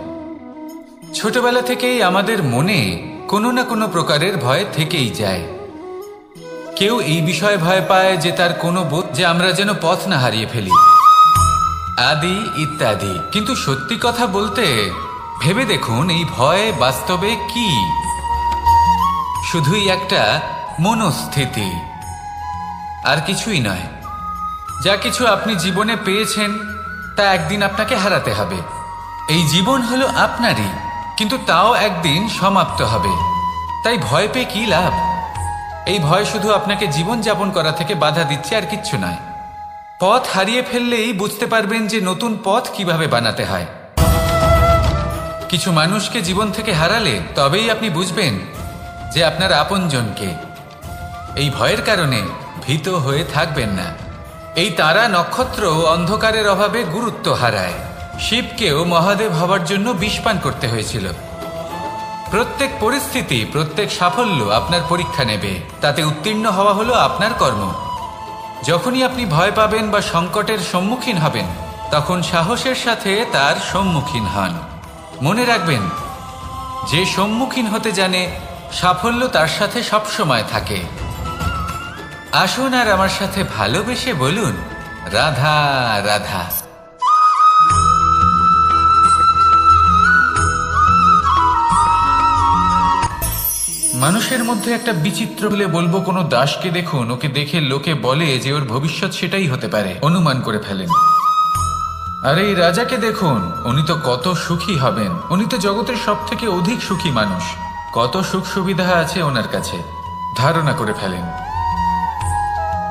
ছোটবেলা থেকেই আমাদের মনে কোনো না কোনো প্রকারের ভয় থেকেই যায়। কেউ এই বিষয়ে ভয় পায় যে তার কোনো বোধ, যে আমরা যেন পথ না হারিয়ে ফেলি, আদি ইত্যাদি। কিন্তু সত্যি কথা বলতে ভেবে দেখুন, এই ভয় বাস্তবে কি? শুধুই একটা মনস্থিতি, আর কিছুই নয়। যা কিছু আপনি জীবনে পেয়েছেন তা একদিন আপনাকে হারাতে হবে। এই জীবন হলো আপনারই, কিন্তু তাও একদিন সমাপ্ত হবে। তাই ভয় পেয়ে কি লাভ? এই ভয় শুধু আপনাকে জীবন যাপন করা থেকে বাধা দিচ্ছে, আর কিচ্ছু নয়। পথ হারিয়ে ফেললেই বুঝতে পারবেন যে নতুন পথ কিভাবে বানাতে হয়। কিছু মানুষকে জীবন থেকে হারালে তবেই আপনি বুঝবেন যে আপনার আপনজনকে। এই ভয়ের কারণে ভীত হয়ে থাকবেন না। এই তারা নক্ষত্র অন্ধকারের অভাবে গুরুত্ব হারায়। শিবকেও মহাদেব হবার জন্য বিষপান করতে হয়েছিল। প্রত্যেক পরিস্থিতি, প্রত্যেক সাফল্য আপনার পরীক্ষা নেবে, তাতে উত্তীর্ণ হওয়া হলো আপনার কর্ম। যখনই আপনি ভয় পাবেন বা সংকটের সম্মুখীন হবেন, তখন সাহসের সাথে তার সম্মুখীন হন। মনে রাখবেন, যে সম্মুখীন হতে জানে, সাফল্য তার সাথে সবসময় থাকে। আসুন আর আমার সাথে ভালোবেসে বলুন, রাধা রাধা। মানুষের মধ্যে একটা বিচিত্র বলে বলবো, কোনো দাসকে দেখুন, ওকে দেখে লোকে বলে যে ওর ভবিষ্যৎ সেটাই হতে পারে, অনুমান করে ফেলেন। আর এই রাজাকে দেখুন, উনি তো কত সুখী হবেন, উনি তো জগতের সব থেকে অধিক সুখী মানুষ, কত সুখ সুবিধা আছে ওনার কাছে, ধারণা করে ফেলেন।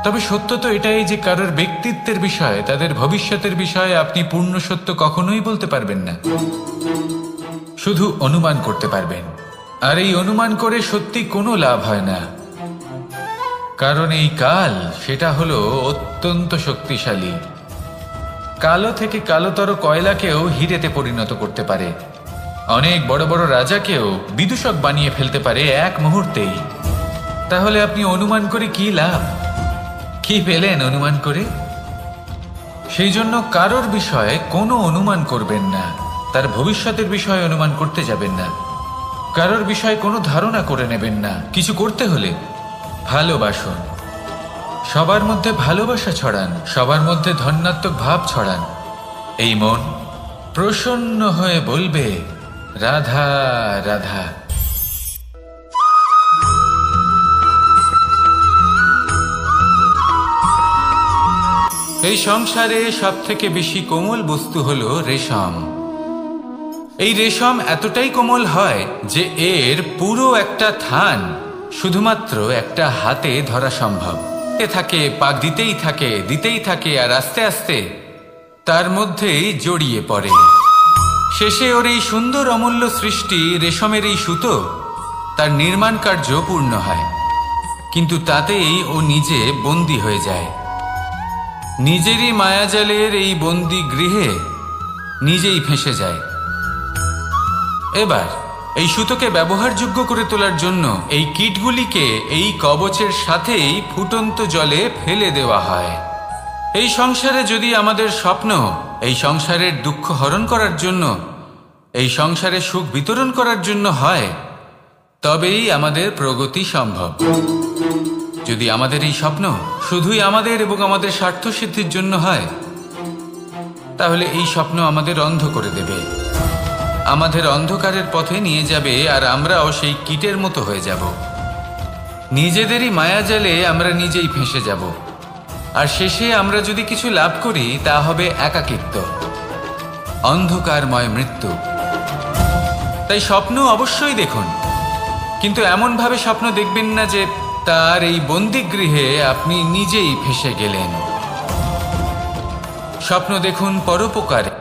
তবে সত্য তো এটাই যে কারোর ব্যক্তিত্বের বিষয়ে, তাদের ভবিষ্যতের বিষয়ে আপনি পূর্ণ সত্য কখনোই বলতে পারবেন না, শুধু অনুমান করতে পারবেন। আর এই অনুমান করে সত্যি কোনো লাভ হয় না, কারণ এই কাল সেটা হলো অত্যন্ত শক্তিশালী। কালো থেকে কালোতর কয়লাকেও হিরেতে পরিণত করতে পারে, অনেক বড় বড় রাজাকেও বিদূষক বানিয়ে ফেলতে পারে এক মুহূর্তেই। তাহলে আপনি অনুমান করে কি লাভ? কি পেলেন অনুমান করে? সেই জন্য কারোর বিষয়ে কোনো অনুমান করবেন না, তার ভবিষ্যতের বিষয়ে অনুমান করতে যাবেন না, কারোর বিষয়ে কোনো ধারণা করে নেবেন না। কিছু করতে হলে ভালোবাসুন, সবার মধ্যে ভালোবাসা ছড়ান, সবার মধ্যে ধন্যাত্মক ভাব ছড়ান। এই মন প্রসন্ন হয়ে বলবে, রাধা রাধা। এই সংসারে সব থেকে বেশি কোমল বস্তু হলো রেশম। এই রেশম এতটাই কোমল হয় যে এর পুরো একটা থান শুধুমাত্র একটা হাতে ধরা সম্ভব। থাকে, পাক দিতেই থাকে, আর আস্তে আস্তে তার মধ্যেই জড়িয়ে পড়ে। শেষে ওর এই সুন্দর অমূল্য সৃষ্টি রেশমের এই সুতো, তার নির্মাণ কার্য পূর্ণ হয়, কিন্তু তাতেই ও নিজে বন্দী হয়ে যায়। নিজেরই মায়াজালের এই বন্দী গৃহে নিজেই ফেঁসে যায়। এবার এই সুতোকে ব্যবহারযোগ্য করে তোলার জন্য এই কীটগুলিকে এই কবচের সাথেই ফুটন্ত জলে ফেলে দেওয়া হয়। এই সংসারে যদি আমাদের স্বপ্ন এই সংসারের দুঃখ হরণ করার জন্য, এই সংসারে সুখ বিতরণ করার জন্য হয়, তবেই আমাদের প্রগতি সম্ভব। যদি আমাদের এই স্বপ্ন শুধুই আমাদের এবং আমাদের স্বার্থ সিদ্ধির জন্য হয়, তাহলে এই স্বপ্ন আমাদের অন্ধ করে দেবে, আমাদের অন্ধকারের পথে নিয়ে যাবে, আর আমরাও সেই কীটের মতো হয়ে যাব। নিজেদেরই মায়াজালে আমরা নিজেই ফেঁসে যাব, আর শেষে আমরা যদি কিছু লাভ করি তা হবে একাকিত্ব, অন্ধকারময় মৃত্যু। তাই স্বপ্ন অবশ্যই দেখুন, কিন্তু এমনভাবে স্বপ্ন দেখবেন না যে তার এই বন্দিগৃহে আপনি নিজেই ফেঁসে গেলেন। স্বপ্ন দেখুন পরোপকারে,